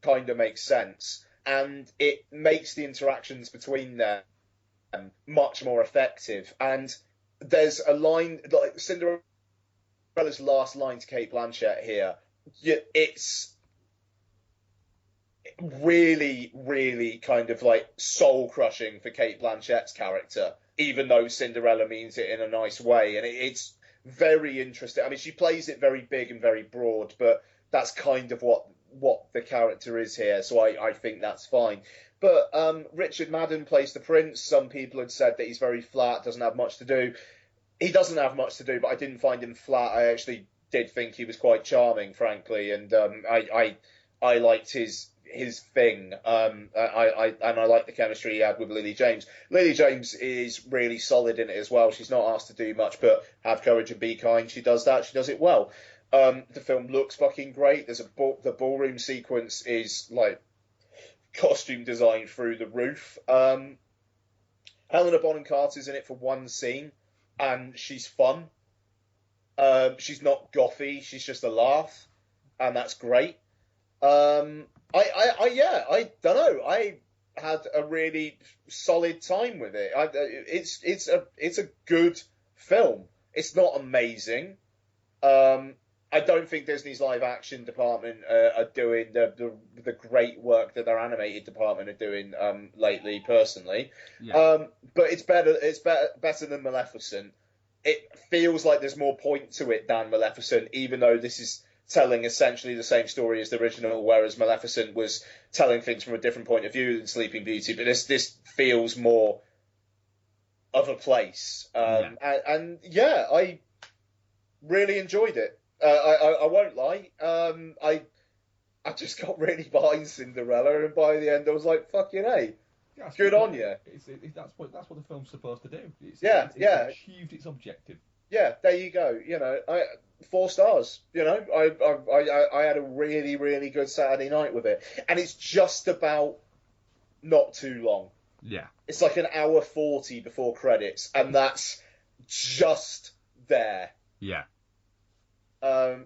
kind of makes sense, and it makes the interactions between them much more effective. And there's a line, like Cinderella's last line to Kate Blanchett here. It's really, really kind of like soul crushing for Kate Blanchett's character, even though Cinderella means it in a nice way. And it's very interesting. I mean, she plays it very big and very broad, but that's kind of what the character is here. So I think that's fine. But Richard Madden plays the prince. Some people had said that he's very flat, doesn't have much to do. He doesn't have much to do, but I didn't find him flat. I actually did think he was quite charming, frankly, and I liked his thing. I like the chemistry he had with Lily James. Lily James is really solid in it as well. She's not asked to do much, but have courage and be kind. She does that. She does it well. The film looks fucking great. The ballroom sequence is like costume design through the roof. Helena Bonham Carter's in it for one scene, and she's fun. She's not gothy. She's just a laugh, and that's great. I don't know. I had a really solid time with it. It's a good film. It's not amazing. I don't think Disney's live action department are doing the great work that their animated department are doing lately. Personally, but it's better. It's better than Maleficent. It feels like there's more point to it than Maleficent, even though this is telling essentially the same story as the original, whereas Maleficent was telling things from a different point of view than Sleeping Beauty. But this feels more of a place, and I really enjoyed it. I won't lie. I just got really behind Cinderella, and by the end I was like, "Fucking hey, good on you." That's what the film's supposed to do. It's achieved its objective. Yeah, there you go. 4 stars. I had a really, really good Saturday night with it, and it's just about not too long. Yeah, it's like an hour 40 before credits, and that's just there. Yeah. I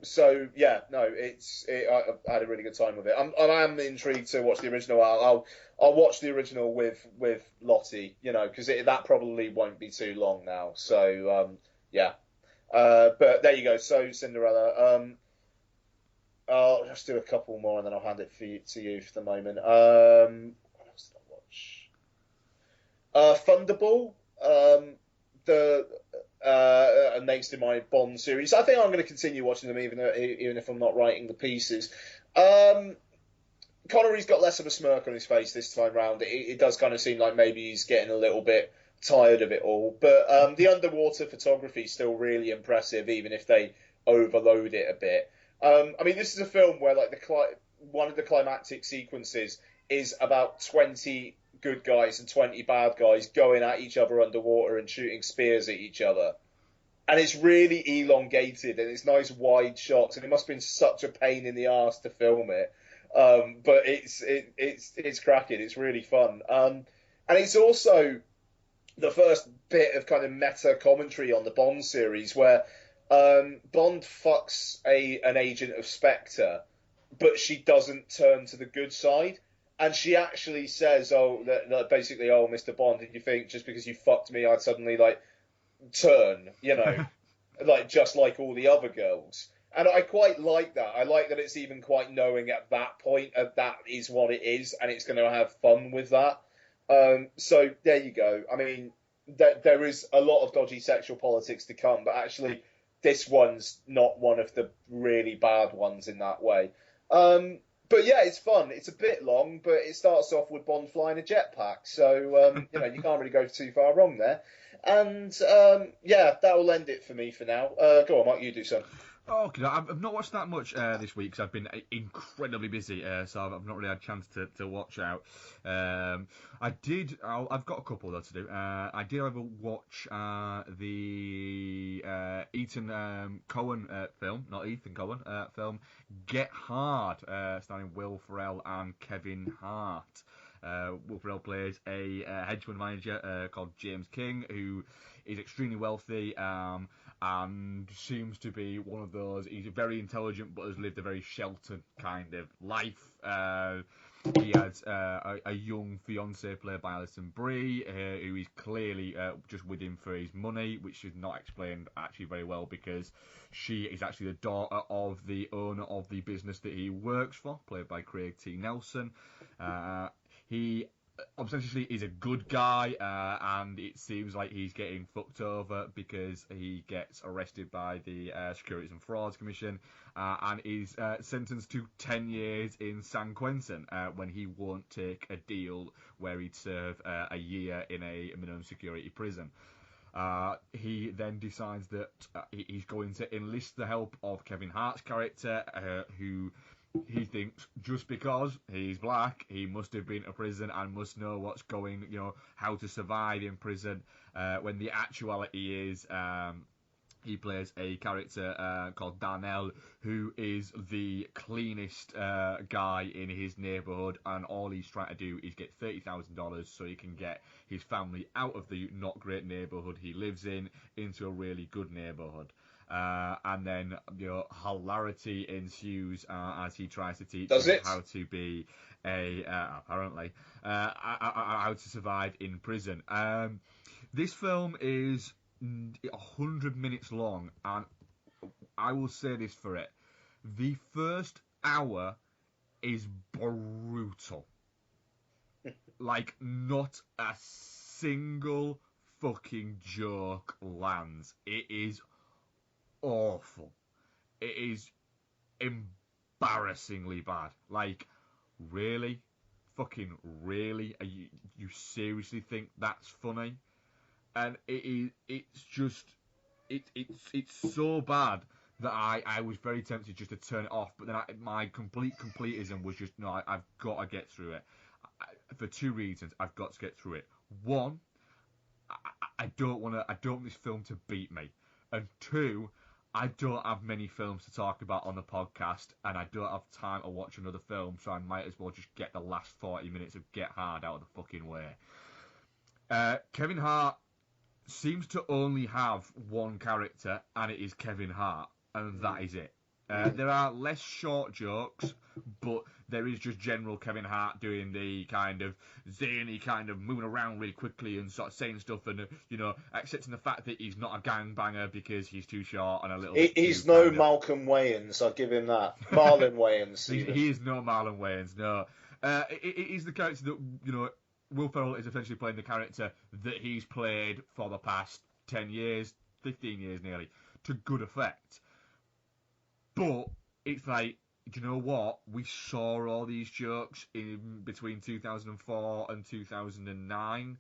had a really good time with it. I am intrigued to watch the original. I'll watch the original with Lottie, because that probably won't be too long now. So but there you go. So Cinderella. I'll just do a couple more and then I'll hand it to you for the moment. What else did I watch? Thunderball. Next in my Bond series. I think I'm going to continue watching them even if I'm not writing the pieces. Connery's got less of a smirk on his face this time round. It does kind of seem like maybe he's getting a little bit tired of it all. But the underwater photography is still really impressive, even if they overload it a bit. I mean, this is a film where one of the climactic sequences is about 20 good guys and 20 bad guys going at each other underwater and shooting spears at each other. And it's really elongated and it's nice wide shots, and it must have been such a pain in the arse to film it. But it's cracking. It's really fun. And it's also the first bit of kind of meta commentary on the Bond series where Bond fucks an agent of Spectre, but she doesn't turn to the good side. And she actually says, basically, Mr. Bond, did you think just because you fucked me, I'd suddenly, turn, just like all the other girls? And I quite like that. I like that it's even quite knowing at that point that is what it is, and it's going to have fun with that. So there you go. I mean, there is a lot of dodgy sexual politics to come, but actually this one's not one of the really bad ones in that way. But yeah, it's fun. It's a bit long, but it starts off with Bond flying a jetpack, so you can't really go too far wrong there. And that will end it for me for now. Go on, Mark, you do something. Okay, I've not watched that much this week because I've been incredibly busy, so I've not really had a chance to watch out. I've got a couple though to do. I did ever watch the Ethan Cohen film, not Ethan Cohen, film Get Hard, starring Will Ferrell and Kevin Hart. Will Ferrell plays a hedge fund manager called James King, who is extremely wealthy, and seems to be one of those. He's very intelligent, but has lived a very sheltered kind of life. He has a young fiancée played by Alison Brie, who is clearly just with him for his money, which is not explained actually very well, because she is actually the daughter of the owner of the business that he works for, played by Craig T. Nelson. He ostensibly is a good guy, and it seems like he's getting fucked over because he gets arrested by the Securities and Frauds Commission and is sentenced to 10 years in San Quentin when he won't take a deal where he'd serve a year in a minimum security prison. He then decides that he's going to enlist the help of Kevin Hart's character, who he thinks just because he's black, he must have been to prison and must know what's going, how to survive in prison. When the actuality is, he plays a character called Darnell, who is the cleanest guy in his neighbourhood, and all he's trying to do is get $30,000 so he can get his family out of the not great neighbourhood he lives in into a really good neighbourhood. And then hilarity ensues as he tries to teach him how to be apparently how to survive in prison. This film is 100 minutes long, and I will say this for it: the first hour is brutal. Like, not a single fucking joke lands. It is awful. It is embarrassingly bad. Like, really? Fucking really? You seriously think that's funny? And it's so bad that I was very tempted just to turn it off, but then my completism was just, no, I've got to get through it. For two reasons, I've got to get through it. One, I don't want this film to beat me. And two, I don't have many films to talk about on the podcast, and I don't have time to watch another film, so I might as well just get the last 40 minutes of Get Hard out of the fucking way. Kevin Hart seems to only have one character, and it is Kevin Hart, and that is it. There are less short jokes, but there is just general Kevin Hart doing the kind of zany kind of moving around really quickly and sort of saying stuff, and accepting the fact that he's not a gangbanger because he's too short and a little. He's no Malcolm Wayans. I'll give him that. Marlon Wayans. He is no Marlon Wayans. No, it is the character that Will Ferrell is essentially playing the character that he's played for the past 10 years, 15 years nearly, to good effect. But it's like, do you know what? We saw all these jokes in between 2004 and 2009,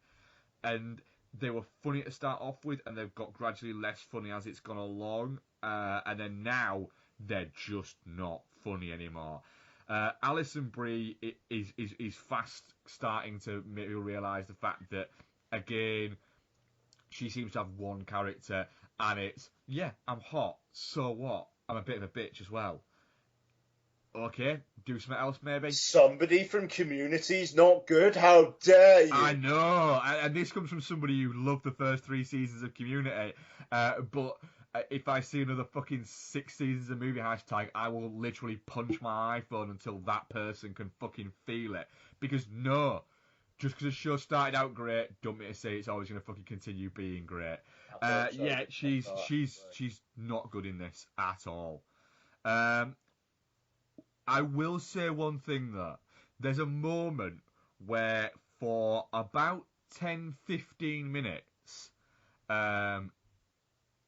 and they were funny to start off with, and they've got gradually less funny as it's gone along, and then now they're just not funny anymore. Alison Brie is fast starting to make me realise the fact that, again, she seems to have one character, and it's, yeah, I'm hot, so what? I'm a bit of a bitch as well. Okay, do something else maybe. Somebody from Community's not good? How dare you? I know, and this comes from somebody who loved the first 3 seasons of Community, but if I see another fucking 6 seasons of Movie Hashtag, I will literally punch my iPhone until that person can fucking feel it. Because no, just because the show started out great, don't mean to say it's always going to fucking continue being great. Yeah, she's not good in this at all. I will say one thing though. There's a moment where for about 10-15 minutes,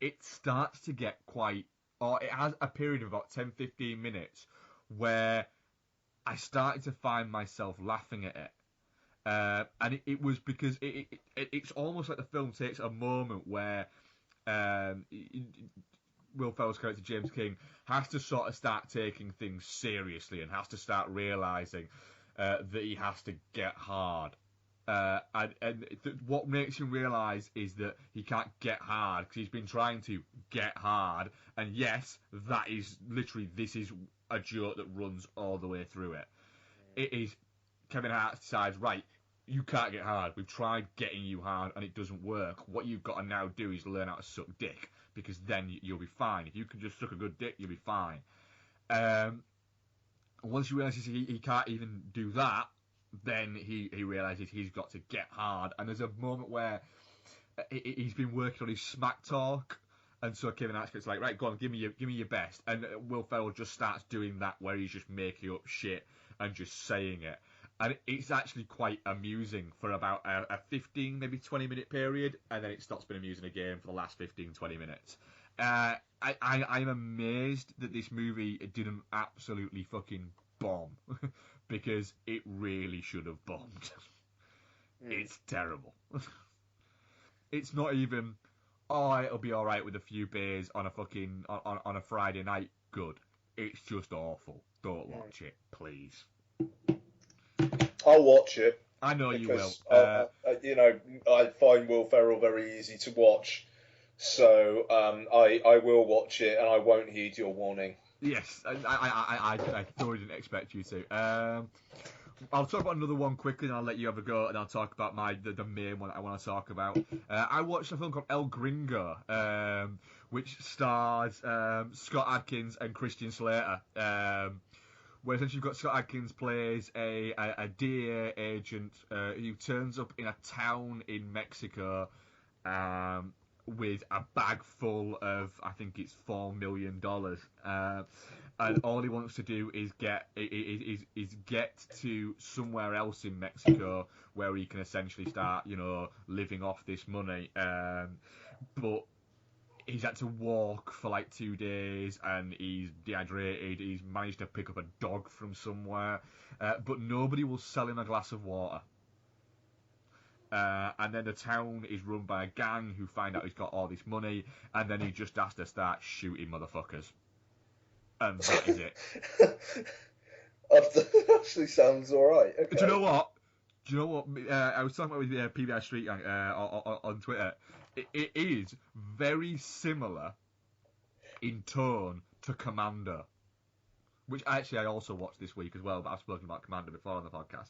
it starts to get quite, or it has a period of about 10-15 minutes where I started to find myself laughing at it. And it was because it's almost like the film takes a moment where Will Ferrell's character James King has to sort of start taking things seriously and has to start realising that he has to get hard. What makes him realise is that he can't get hard because he's been trying to get hard. And yes, that is literally, this is a joke that runs all the way through it. It is Kevin Hart decides, right, you can't get hard. We've tried getting you hard and it doesn't work. What you've got to now do is learn how to suck dick, because then you'll be fine. If you can just suck a good dick, you'll be fine. Once you realise he can't even do that, then he realises he's got to get hard. And there's a moment where he's been working on his smack talk, and so Kevin Atkinson's like, right, go on, give me your best. And Will Ferrell just starts doing that, where he's just making up shit and just saying it. And it's actually quite amusing for about a 15, maybe 20-minute period, and then it stops being amusing again for the last 15, 20 minutes. I'm amazed that this movie didn't absolutely fucking bomb, because it really should have bombed. It's terrible. It's not even, it'll be alright with a few beers on a fucking on a Friday night. Good. It's just awful. Don't watch it, please. I'll watch it. I know you will. I find Will Ferrell very easy to watch, so I will watch it, and I won't heed your warning. Yes, I thoroughly didn't expect you to. I'll talk about another one quickly, and I'll let you have a go, and I'll talk about the main one I want to talk about. I watched a film called El Gringo, which stars Scott Adkins and Christian Slater. Where essentially you've got Scott Adkins plays a DEA agent who turns up in a town in Mexico with a bag full of, I think it's $4 million, and all he wants to do is get to somewhere else in Mexico where he can essentially start, living off this money. But he's had to walk for like 2 days, and he's dehydrated. He's managed to pick up a dog from somewhere, but nobody will sell him a glass of water. And then the town is run by a gang who find out he's got all this money, and then he just has to start shooting motherfuckers. And that is it. That actually sounds alright. Okay. Do you know what? I was talking about with PBI Street Gang on Twitter. It is very similar in tone to Commando, which actually I also watched this week as well, but I've spoken about Commando before on the podcast.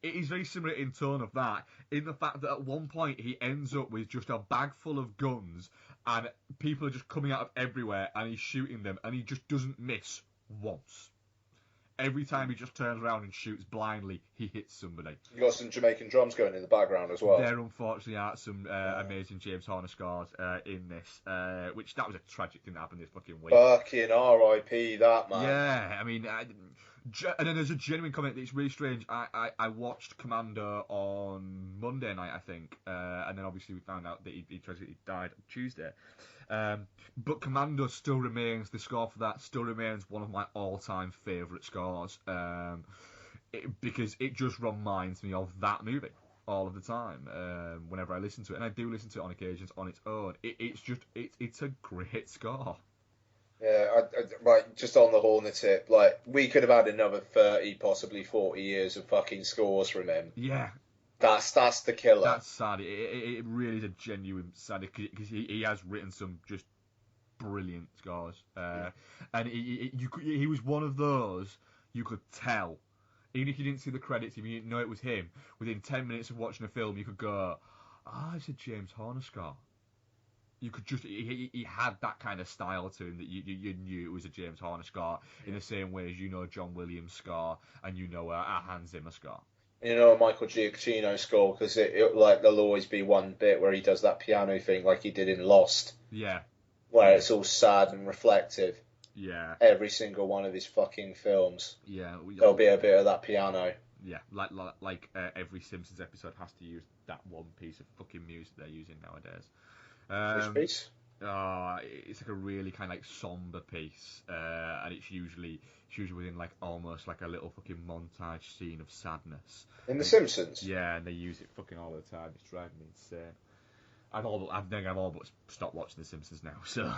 It is very similar in tone of that, in the fact that at one point he ends up with just a bag full of guns, and people are just coming out of everywhere, and he's shooting them, and he just doesn't miss once. Every time he just turns around and shoots blindly, he hits somebody. You got some Jamaican drums going in the background as well. There unfortunately are some amazing James Horner scores in this, which that was a tragic thing that happened this fucking week. Fucking R.I.P. that, man. Yeah, I mean, and then there's a genuine comment that's really strange. I watched Commando on Monday night, I think, and then obviously we found out that he tragically died on Tuesday. But Commando still remains, the score for that still remains one of my all-time favourite scores, because it just reminds me of that movie all of the time whenever I listen to it, and I do listen to it on occasions on its own. It's a great score. Yeah, right, just on the horn tip, like, we could have had another 30, possibly 40 years of fucking scores from him. Yeah. That's the killer. That's sad. It really is a genuine sad, because he has written some just brilliant scores. And he was one of those you could tell, even if you didn't see the credits, if you didn't know it was him, within 10 minutes of watching a film, you could go, it's a James Horner score. You could just, he had that kind of style to him that you knew it was a James Horner score, in the same way as you know John Williams score and you know a Hans Zimmer score. You know a Michael Giacchino score, because it like there'll always be one bit where he does that piano thing like he did in Lost. Yeah. Where it's all sad and reflective. Yeah. Every single one of his fucking films. Yeah. There'll be a bit of that piano. Yeah, like every Simpsons episode has to use that one piece of fucking music they're using nowadays. Which piece? It's like a really kind of like somber piece, and it's usually within like almost like a little fucking montage scene of sadness. In The Simpsons? Yeah, and they use it fucking all the time. It's driving me insane. I've all but stopped watching The Simpsons now, so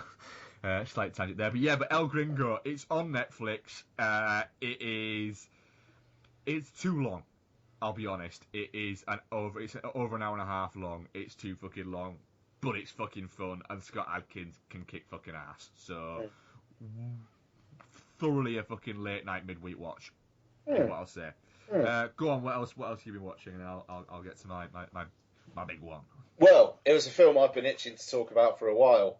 slight tangent there. But yeah, but El Gringo, it's on Netflix. It's too long. I'll be honest. It's over an hour and a half long. It's too fucking long. But it's fucking fun, and Scott Adkins can kick fucking ass. So, thoroughly a fucking late night midweek watch, is what I'll say. Go on. What else? What else have you been watching? And I'll get to my big one. Well, it was a film I've been itching to talk about for a while.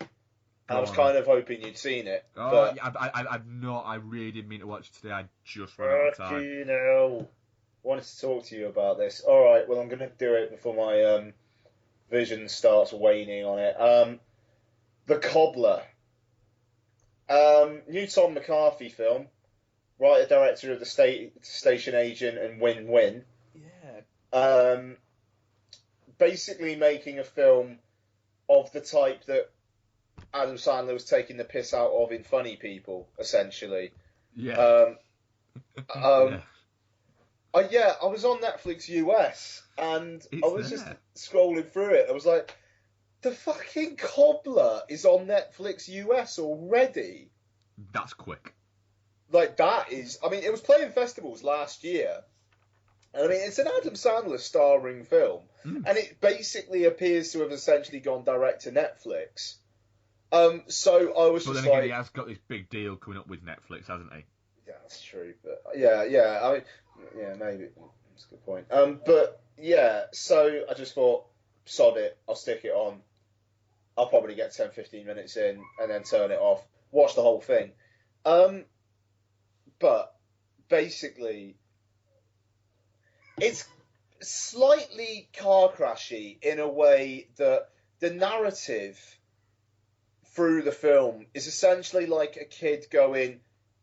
And I was kind of hoping you'd seen it. Oh, but... yeah, I've not. I really didn't mean to watch it today. I just ran out of time. You know, wanted to talk to you about this. All right, well, I'm going to do it before my vision starts waning on it. The Cobbler. New Tom McCarthy film. Writer, director of The Station Agent and Win-Win. Yeah. Basically making a film of the type that Adam Sandler was taking the piss out of in Funny People, essentially. Yeah. I was on Netflix US, and I was just scrolling through it. I was like, the fucking Cobbler is on Netflix US already. That's quick. Like, that is... I mean, it was playing festivals last year. And I mean, it's an Adam Sandler starring film. And it basically appears to have essentially gone direct to Netflix. So I was but just then again, like... he has got this big deal coming up with Netflix, hasn't he? Yeah, that's true. But yeah. I mean, yeah, maybe. That's a good point. But yeah, so I just thought, sod it, I'll stick it on. I'll probably get 10, 15 minutes in and then turn it off. Watch the whole thing. But basically, it's slightly car crashy in a way that the narrative through the film is essentially like a kid going,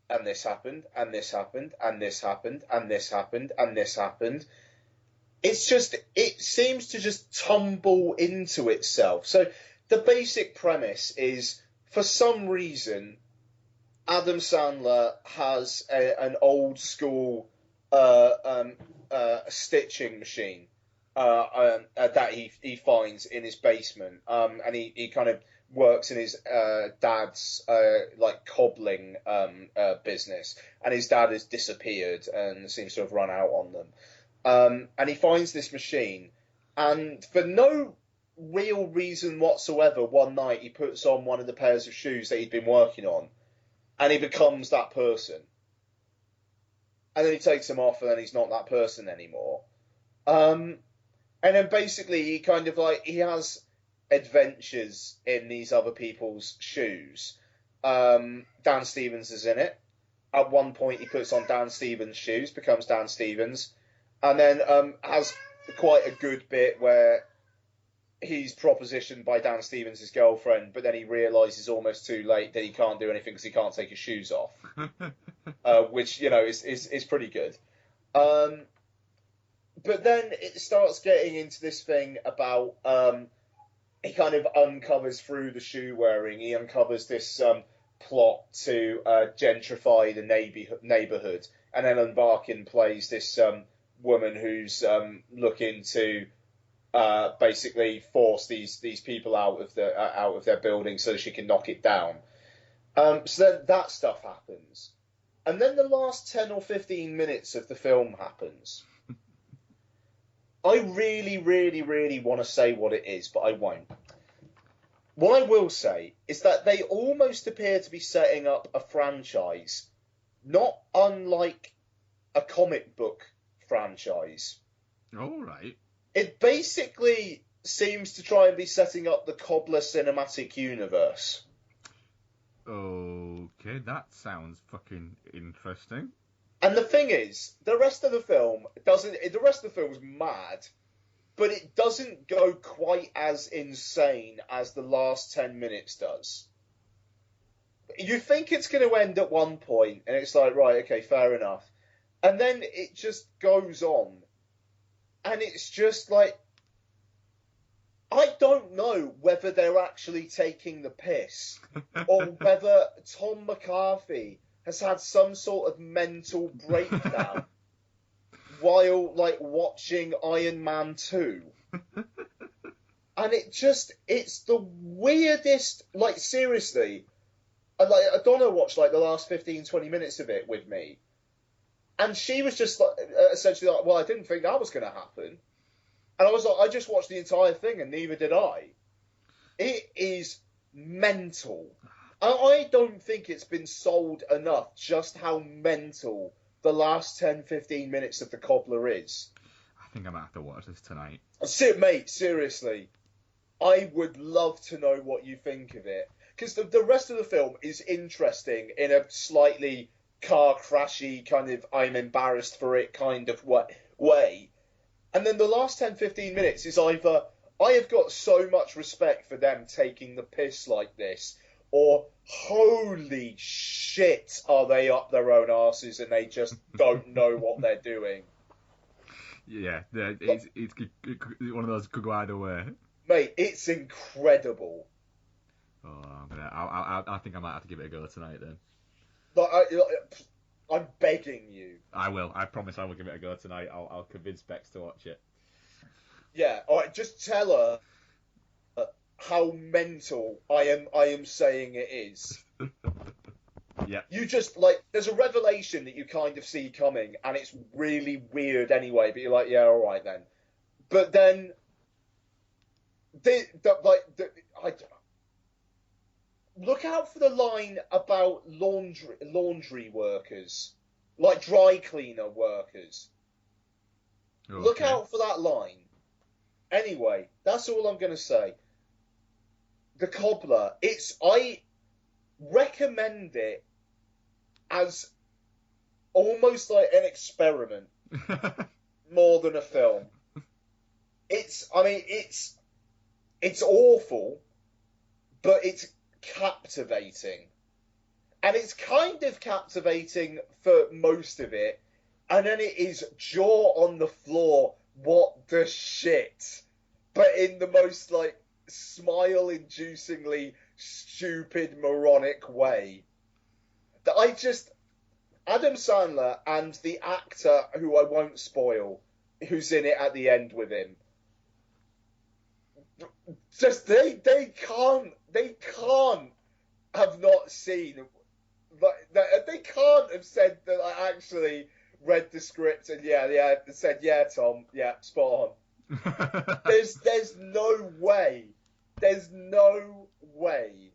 and this happened, and this happened, and this happened, and this happened, and this happened. It's just, it seems to just tumble into itself. So the basic premise is, for some reason, Adam Sandler has an old school stitching machine that he finds in his basement, and he kind of works in his dad's like cobbling business, and his dad has disappeared and seems to have run out on them, and he finds this machine, and for no real reason whatsoever, one night he puts on one of the pairs of shoes that he'd been working on, and he becomes that person. And then he takes them off, and then he's not that person anymore. And then basically he kind of like, he has adventures in these other people's shoes. Dan Stevens is in it. At one point he puts on Dan Stevens' shoes, becomes Dan Stevens, and then has quite a good bit where he's propositioned by Dan Stevens' girlfriend, but then he realises almost too late that he can't do anything because he can't take his shoes off. Which, you know, is pretty good. But then it starts getting into this thing about, he kind of uncovers through the shoe wearing, he uncovers this plot to gentrify the neighbourhood, and then Unbarkin plays this woman who's looking to basically force these people out of their building so that she can knock it down. So then that stuff happens. And then the last 10 or 15 minutes of the film happens. I really, really, really want to say what it is, but I won't. What I will say is that they almost appear to be setting up a franchise, not unlike a comic book franchise. All right. It basically seems to try and be setting up the Cobbler cinematic universe. Okay, that sounds fucking interesting. And the thing is, the rest of the film is mad, but it doesn't go quite as insane as the last 10 minutes does. You think it's going to end at one point, and it's like, right, okay, fair enough. And then it just goes on. And it's just like, I don't know whether they're actually taking the piss or whether Tom McCarthy has had some sort of mental breakdown while, like, watching Iron Man 2. And it's the weirdest, like, seriously. Donna watched, like, the last 15, 20 minutes of it with me. And she was just, like, essentially like, well, I didn't think that was going to happen. And I was like, I just watched the entire thing, and neither did I. It is mental. I don't think it's been sold enough just how mental the last 10-15 minutes of The Cobbler is. I think I might have to watch this tonight. Mate, seriously, I would love to know what you think of it. Because the rest of the film is interesting in a slightly car crashy kind of I'm embarrassed for it kind of way. And then the last 10-15 minutes is either I have got so much respect for them taking the piss like this, or holy shit, are they up their own arses and they just don't know what they're doing. Yeah, it's one of those could go either way. Mate, it's incredible. Oh, I think I might have to give it a go tonight then. I'm begging you. I will. I promise I will give it a go tonight. I'll convince Bex to watch it. Yeah, alright, just tell her how mental I am saying it is. Yeah. You just, there's a revelation that you kind of see coming, and it's really weird anyway, but you're like, yeah, alright then. But then, look out for the line about laundry workers, like dry cleaner workers. Okay. Look out for that line. Anyway, that's all I'm going to say. The Cobbler, I recommend it as almost like an experiment more than a film. It's awful, but it's captivating. And it's kind of captivating for most of it, and then it is jaw on the floor, what the shit, but in the most, smile-inducingly stupid, moronic way. Adam Sandler and the actor, who I won't spoil, who's in it at the end with him, just, they can't have not seen, they can't have said that I actually read the script and said, yeah, Tom, yeah, spot on. There's no way. There's no way.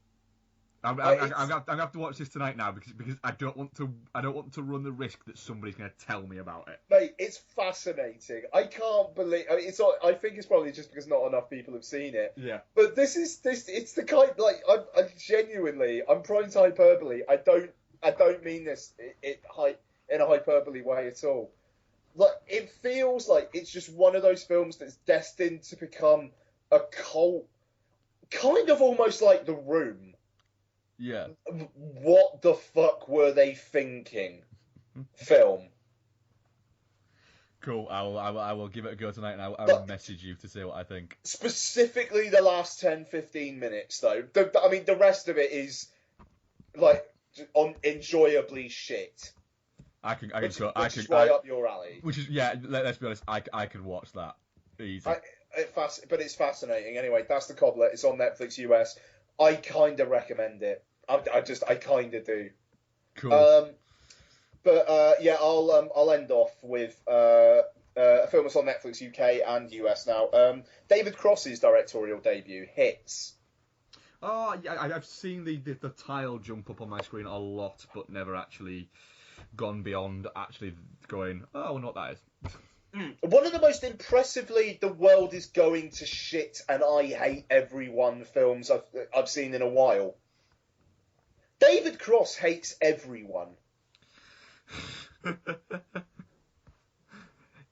I'm gonna have to watch this tonight now because I don't want to run the risk that somebody's going to tell me about it. Mate, it's fascinating. I can't believe. I think it's probably just because not enough people have seen it. Yeah. But this. It's the kind I genuinely. I'm prone to hyperbole. I don't mean this in a hyperbole way at all. It feels like it's just one of those films that's destined to become a cult, kind of almost like The Room. Yeah. What the fuck were they thinking? Film. Cool. I will give it a go tonight, and I will message you to say what I think. Specifically, the last 10-15 minutes, though. The rest of it is enjoyably shit. I can right up your alley. Which is, yeah. Let's be honest. I can watch that easy. But it's fascinating. Anyway, that's The Cobbler. It's on Netflix US. I kind of recommend it. I kind of do. Cool. I'll end off with a film that's on Netflix UK and US now. David Cross's directorial debut, Hits. Oh, yeah, I've seen the tile jump up on my screen a lot, but never actually gone beyond actually going, oh, I wonder what that is. One of the most impressively "the world is going to shit and I hate everyone" films I've seen in a while. David Cross hates everyone.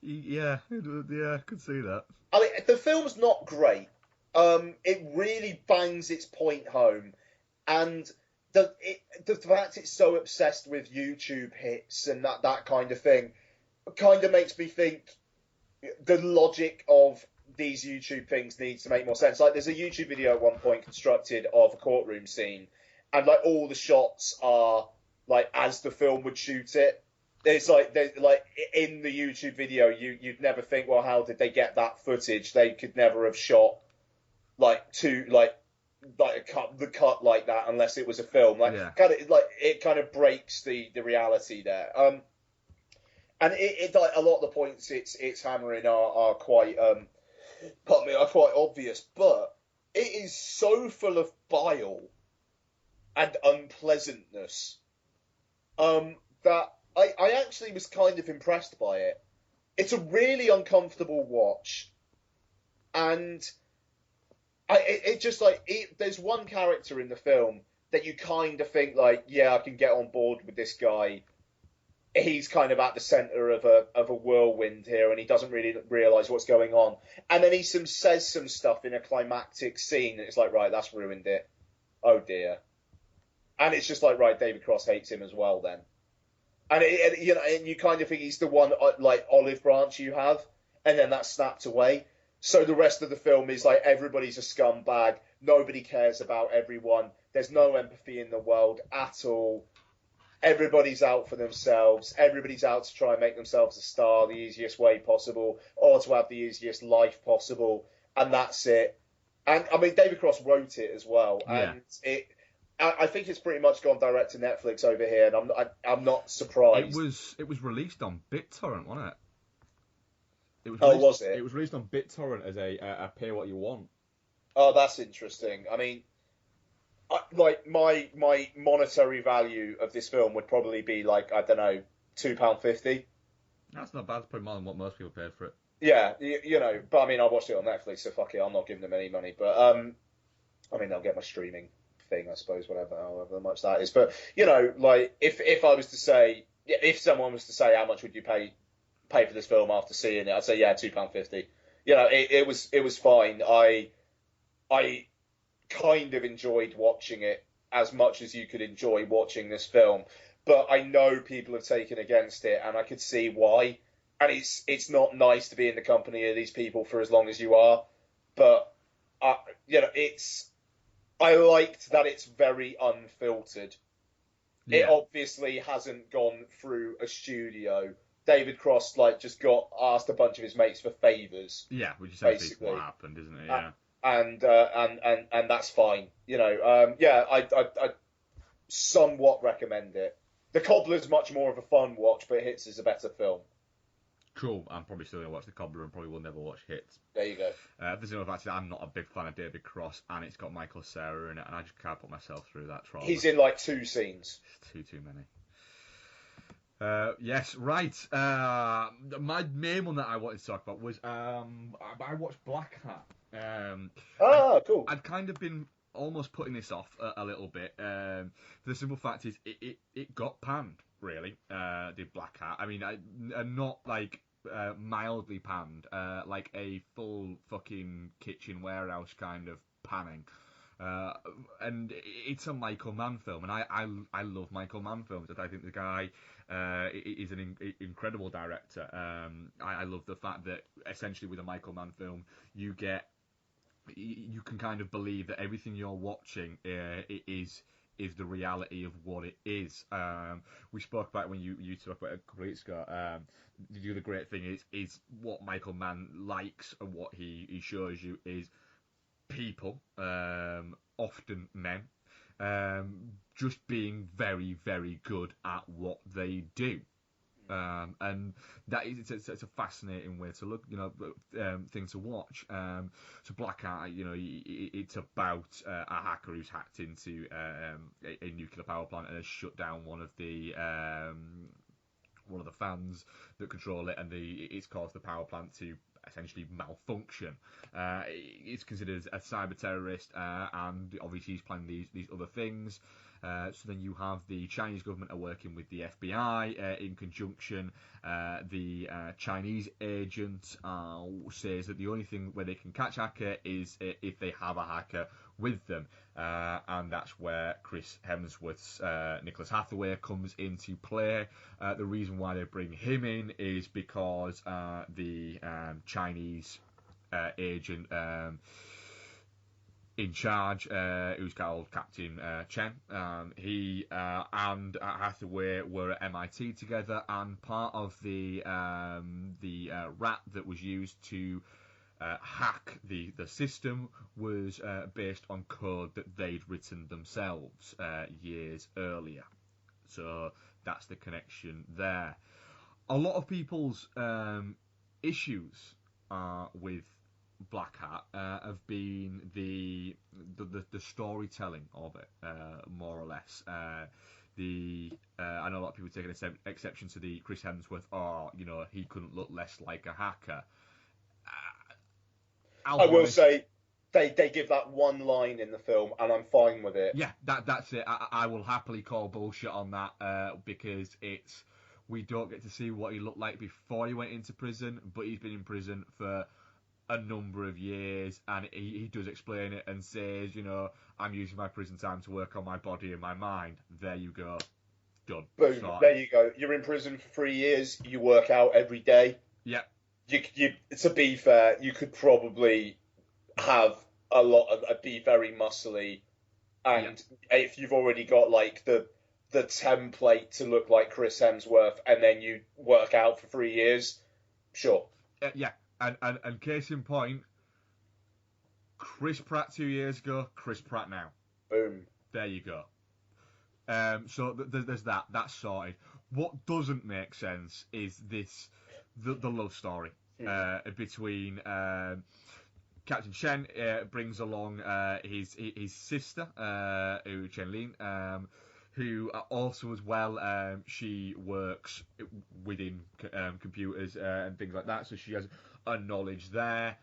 Yeah, I could see that. The film's not great. It really bangs its point home, and the fact it's so obsessed with YouTube hits and that kind of thing kind of makes me think the logic of these YouTube things needs to make more sense. There's a YouTube video at one point constructed of a courtroom scene, and all the shots are as the film would shoot it. There's in the YouTube video, you'd never think, well, how did they get that footage? They could never have shot the cut like that unless it was a film. It kind of breaks the reality there. And it a lot of the points it's hammering are quite are quite obvious, but it is so full of bile and unpleasantness that I actually was kind of impressed by it. It's a really uncomfortable watch, and it just there's one character in the film that you kind of think like, yeah, I can get on board with this guy. He's kind of at the center of a whirlwind here, and he doesn't really realize what's going on. And then he says some stuff in a climactic scene, and it's like, right, that's ruined it. Oh dear. And it's just like, right, David Cross hates him as well then. And and you kind of think he's the one like olive branch you have, and then that's snapped away. So the rest of the film is like everybody's a scumbag. Nobody cares about everyone. There's no empathy in the world at all. Everybody's out for themselves. Everybody's out to try and make themselves a star the easiest way possible, or to have the easiest life possible, and that's it. And I mean, David Cross wrote it as well, and I think it's pretty much gone direct to Netflix over here, and I'm not surprised. It was released on BitTorrent, wasn't it? Was it? It was released on BitTorrent as a pay what you want. Oh, that's interesting. I mean, like my monetary value of this film would probably be like, I don't know, £2.50. That's not bad. It's probably more than what most people paid for it. Yeah, but I mean, I watched it on Netflix, so fuck it, I'm not giving them any money. But I mean, they'll get my streaming thing, I suppose, however much that is. But like if I was to say, if someone was to say, how much would you pay for this film after seeing it, I'd say £2.50. It was fine. I kind of enjoyed watching it as much as you could enjoy watching this film, but I know people have taken against it, and I could see why. And it's not nice to be in the company of these people for as long as you are, but I liked that it's very unfiltered. Yeah. It obviously hasn't gone through a studio. David Cross just got asked a bunch of his mates for favours. Yeah, which is basically what happened, isn't it? Yeah. And that's fine. I somewhat recommend it. The Cobbler's much more of a fun watch, but Hits is a better film. Cool. I'm probably still going to watch The Cobbler and probably will never watch Hits. There you go. There's another fact that I'm not a big fan of David Cross, and it's got Michael Cera in it, and I just can't put myself through that trauma. He's in 2 scenes. Too many. Yes, right. My main one that I wanted to talk about was I watched Black Hat. Cool. I'd kind of been almost putting this off a little bit. The simple fact is, it got panned, really. Did Black Hat. I mean, not mildly panned, like a full fucking kitchen warehouse kind of panning. And it's a Michael Mann film, and I love Michael Mann films. I think the guy is an incredible director. I love the fact that essentially with a Michael Mann film, you can kind of believe that everything you're watching is the reality of what it is. We spoke about when you talked about it a couple of weeks ago. The other great thing is what Michael Mann likes and what he shows you is people, often men, just being very, very good at what they do. And that is it's a fascinating way to look, thing to watch. So Black Hat, it's about a hacker who's hacked into a nuclear power plant and has shut down one of the fans that control it, and it's caused the power plant to essentially malfunction. He's considered a cyber terrorist, and obviously he's planning these other things. So then you have the Chinese government are working with the FBI in conjunction. The Chinese agent says that the only thing where they can catch a hacker is if they have a hacker with them, and that's where Chris Hemsworth's Nicholas Hathaway comes into play. The reason why they bring him in is because the Chinese agent in charge, who's called Captain Chen, he and Hathaway were at MIT together, and part of the rat that was used to hack the system was based on code that they'd written themselves years earlier. So that's the connection there. A lot of people's issues with Black Hat have been the storytelling of it, more or less. I know a lot of people take an exception to the Chris Hemsworth, he couldn't look less like a hacker. I will say, they give that one line in the film, and I'm fine with it. Yeah, that's it. I will happily call bullshit on that because we don't get to see what he looked like before he went into prison, but he's been in prison for a number of years, and he does explain it and says, I'm using my prison time to work on my body and my mind. There you go. Done. Boom. Sorted. There you go. You're in prison for 3 years. You work out every day. Yeah. To be fair, you could probably have be very muscly, and if you've already got like the template to look like Chris Hemsworth, and then you work out for 3 years, sure. Yeah, and case in point, Chris Pratt 2 years ago, Chris Pratt now. Boom. There you go. So there's that. That's sorted. What doesn't make sense is the love story between Captain Chen brings along his sister, Chen Lin, who also as well she works within computers and things like that, so she has a knowledge there.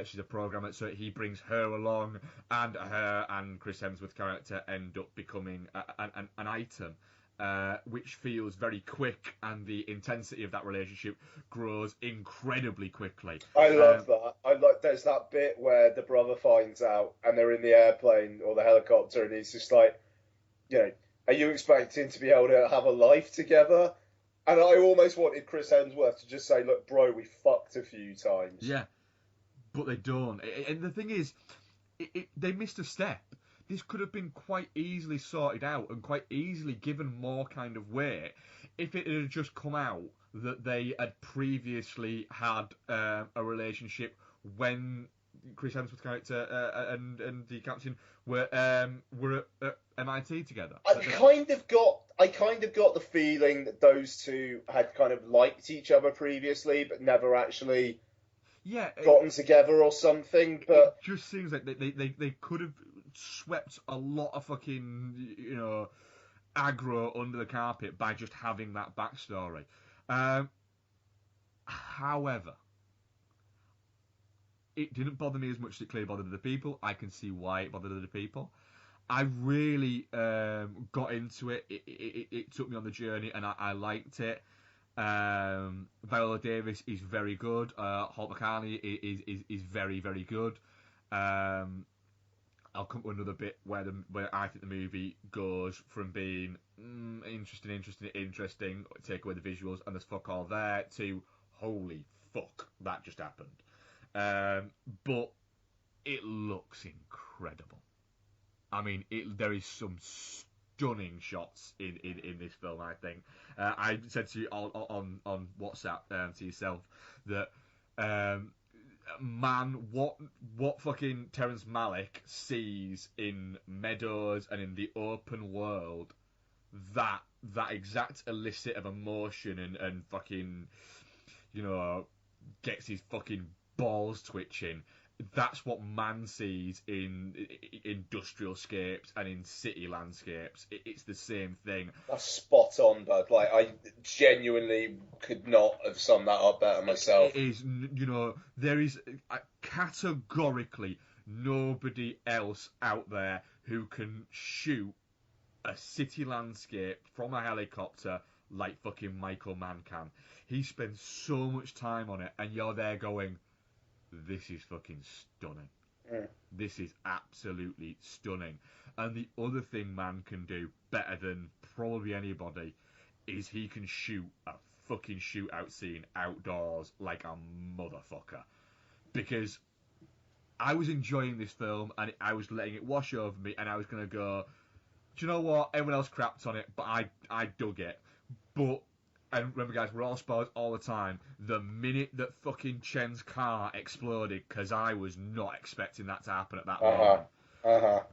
She's a programmer, so he brings her along, and her and Chris Hemsworth's character end up becoming an item, which feels very quick, and the intensity of that relationship grows incredibly quickly. I love that. There's that bit where the brother finds out, and they're in the airplane or the helicopter, and he's just like, are you expecting to be able to have a life together? And I almost wanted Chris Hemsworth to just say, look, bro, we fucked a few times. Yeah. But they don't. And the thing is, they missed a step. This could have been quite easily sorted out and quite easily given more kind of weight if it had just come out that they had previously had a relationship when Chris Hemsworth's character and the captain were at MIT together. I kind of got the feeling that those two had kind of liked each other previously, but never actually gotten together or something. But it just seems like they could have swept a lot of fucking aggro under the carpet by just having that backstory. However, it didn't bother me as much as it clearly bothered other people. I can see why it bothered other people. I really got into it. It took me on the journey, and I liked it. Viola Davis is very good. Holt McCallany is very, very good. I'll come to another bit where I think the movie goes from being interesting, take away the visuals and there's fuck all there, to holy fuck, that just happened. But it looks incredible. I mean, there is some stunning shots in this film, I think. I said to you on WhatsApp to yourself that man, what fucking Terrence Malick sees in Meadows and in the open world, that exact elicit of emotion and fucking, gets his fucking balls twitching. That's what man sees in industrial scapes and in city landscapes. It's the same thing. That's spot on, bud. Like, I genuinely could not have summed that up better myself. It is, there is categorically nobody else out there who can shoot a city landscape from a helicopter like fucking Michael Mann can. He spends so much time on it, and you're there going, this is fucking stunning. Yeah. This is absolutely stunning. And the other thing man can do better than probably anybody is he can shoot a fucking shootout scene outdoors like a motherfucker. Because I was enjoying this film and I was letting it wash over me, and I was going to go, do you know what? Everyone else crapped on it, but I dug it. But, and remember guys, we're all spoiled all the time. The minute that fucking Chen's car exploded, because I was not expecting that to happen at that moment.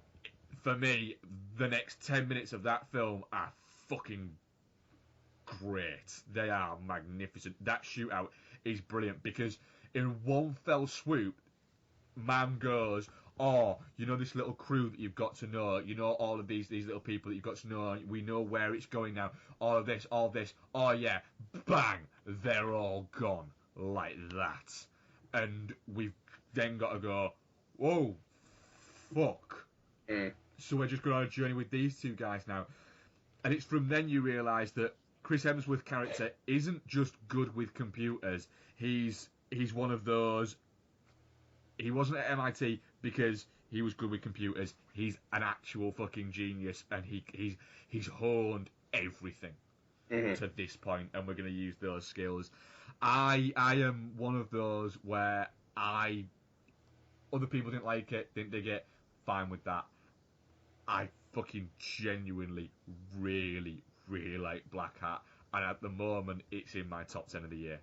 For me, the next 10 minutes of that film are fucking great. They are magnificent. That shootout is brilliant because in one fell swoop, man goes oh, you know this little crew that you've got to know, you know all of these little people that you've got to know, we know where it's going now, all of this, oh yeah, bang, they're all gone, like that. And we've then got to go, whoa, fuck. So we're just going on a journey with these two guys now. And it's from then you realise that Chris Hemsworth's character isn't just good with computers. He's one of those. He wasn't at MIT because he was good with computers. He's an actual fucking genius, and he's honed everything to this point, and we're going to use those skills. I am one of those where other people didn't like it, didn't dig it, fine with that. I fucking genuinely really, really like Black Hat, and at the moment it's in my top 10 of the year.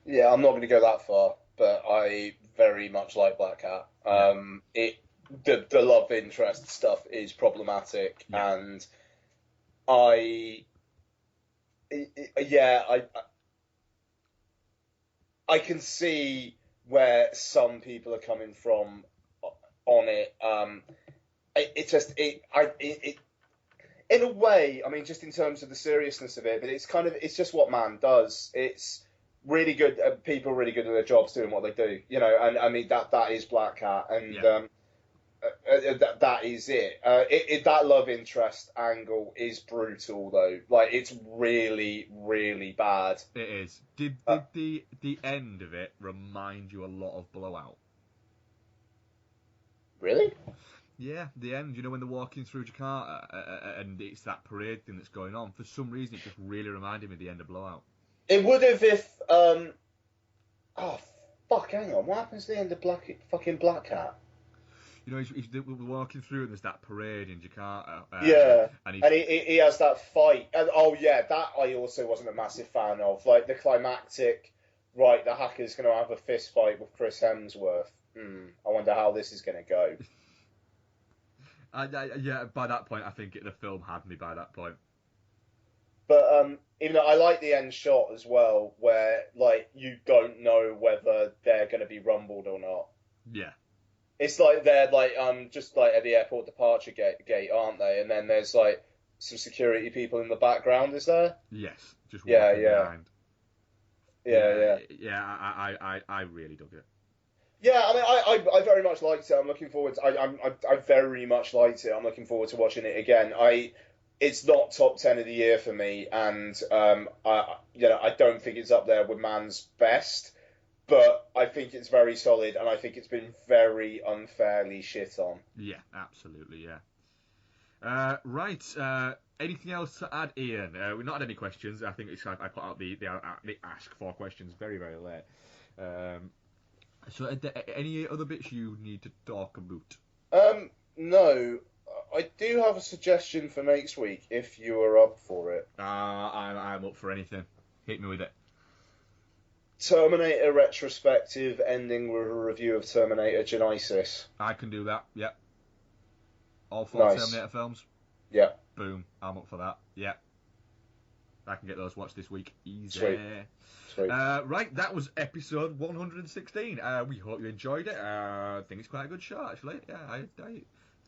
Yeah, I'm not going to go that far, but I very much like Black Hat. The love interest stuff is problematic, and I can see where some people are coming from on it. In a way, I mean, just in terms of the seriousness of it, but it's just what man does. It's really good. People are really good at their jobs doing what they do, you know. And I mean that is Black Hat, and that is it. That love interest angle is brutal, though. Like, it's really, really bad. It is. Did the end of it remind you a lot of Blowout? Really? Yeah, the end. You know, when they're walking through Jakarta and it's that parade thing that's going on. For some reason, it just really reminded me of the end of Blowout. It would have if. Oh fuck! Hang on. What happens to the end of Black Hat? You know, we're walking through and there's that parade in Jakarta. And he has that fight. And, that I also wasn't a massive fan of. Like, the climactic, right, the hacker's going to have a fist fight with Chris Hemsworth. I wonder how this is going to go. By that point, I think the film had me by that point. But even though I like the end shot as well, where, like, you don't know whether they're going to be rumbled or not. Yeah. It's like they're like just like at the airport departure gate, aren't they? And then there's like some security people in the background. Is there? Yes, just walking behind. I really dug it. Yeah, I mean, I very much liked it. I'm looking forward to. I very much liked it. I'm looking forward to watching it again. It's not top 10 of the year for me, and I don't think it's up there with Man's best. But I think it's very solid, and I think it's been very unfairly shit on. Yeah, absolutely, yeah. Right, anything else to add, Ian? We've not had any questions. I think I put out the ask for questions very, very late. So are there any other bits you need to talk about? No. I do have a suggestion for next week, if you are up for it. I'm up for anything. Hit me with it. Terminator retrospective ending with a review of Terminator Genisys. I can do that, yep. All 4 Terminator films? Yeah. Boom, I'm up for that, yep. I can get those watched this week. Easy. Sweet. Right, that was episode 116. We hope you enjoyed it. I think it's quite a good show, actually. Yeah, I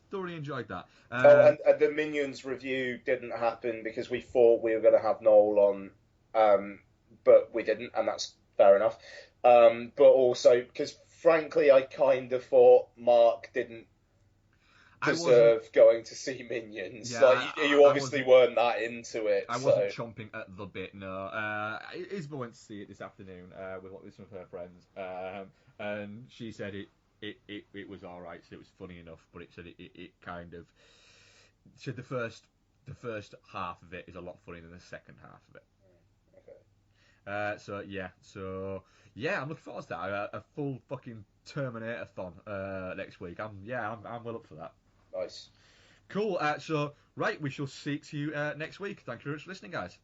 thoroughly enjoyed that. And the Minions review didn't happen because we thought we were going to have Noel on, but we didn't, and that's fair enough. But also, because frankly, I kind of thought Mark didn't deserve going to see Minions. Yeah, you obviously weren't that into it. I wasn't chomping at the bit, no. Isabel went to see it this afternoon with some of her friends, and she said it was alright, so it was funny enough, but it said it kind of... said the first half of it is a lot funnier than the second half of it. So I'm looking forward to that. A full fucking Terminator-thon next week. I'm well up for that. Nice. Cool. So right, we shall see you next week. Thank you very much for listening, guys.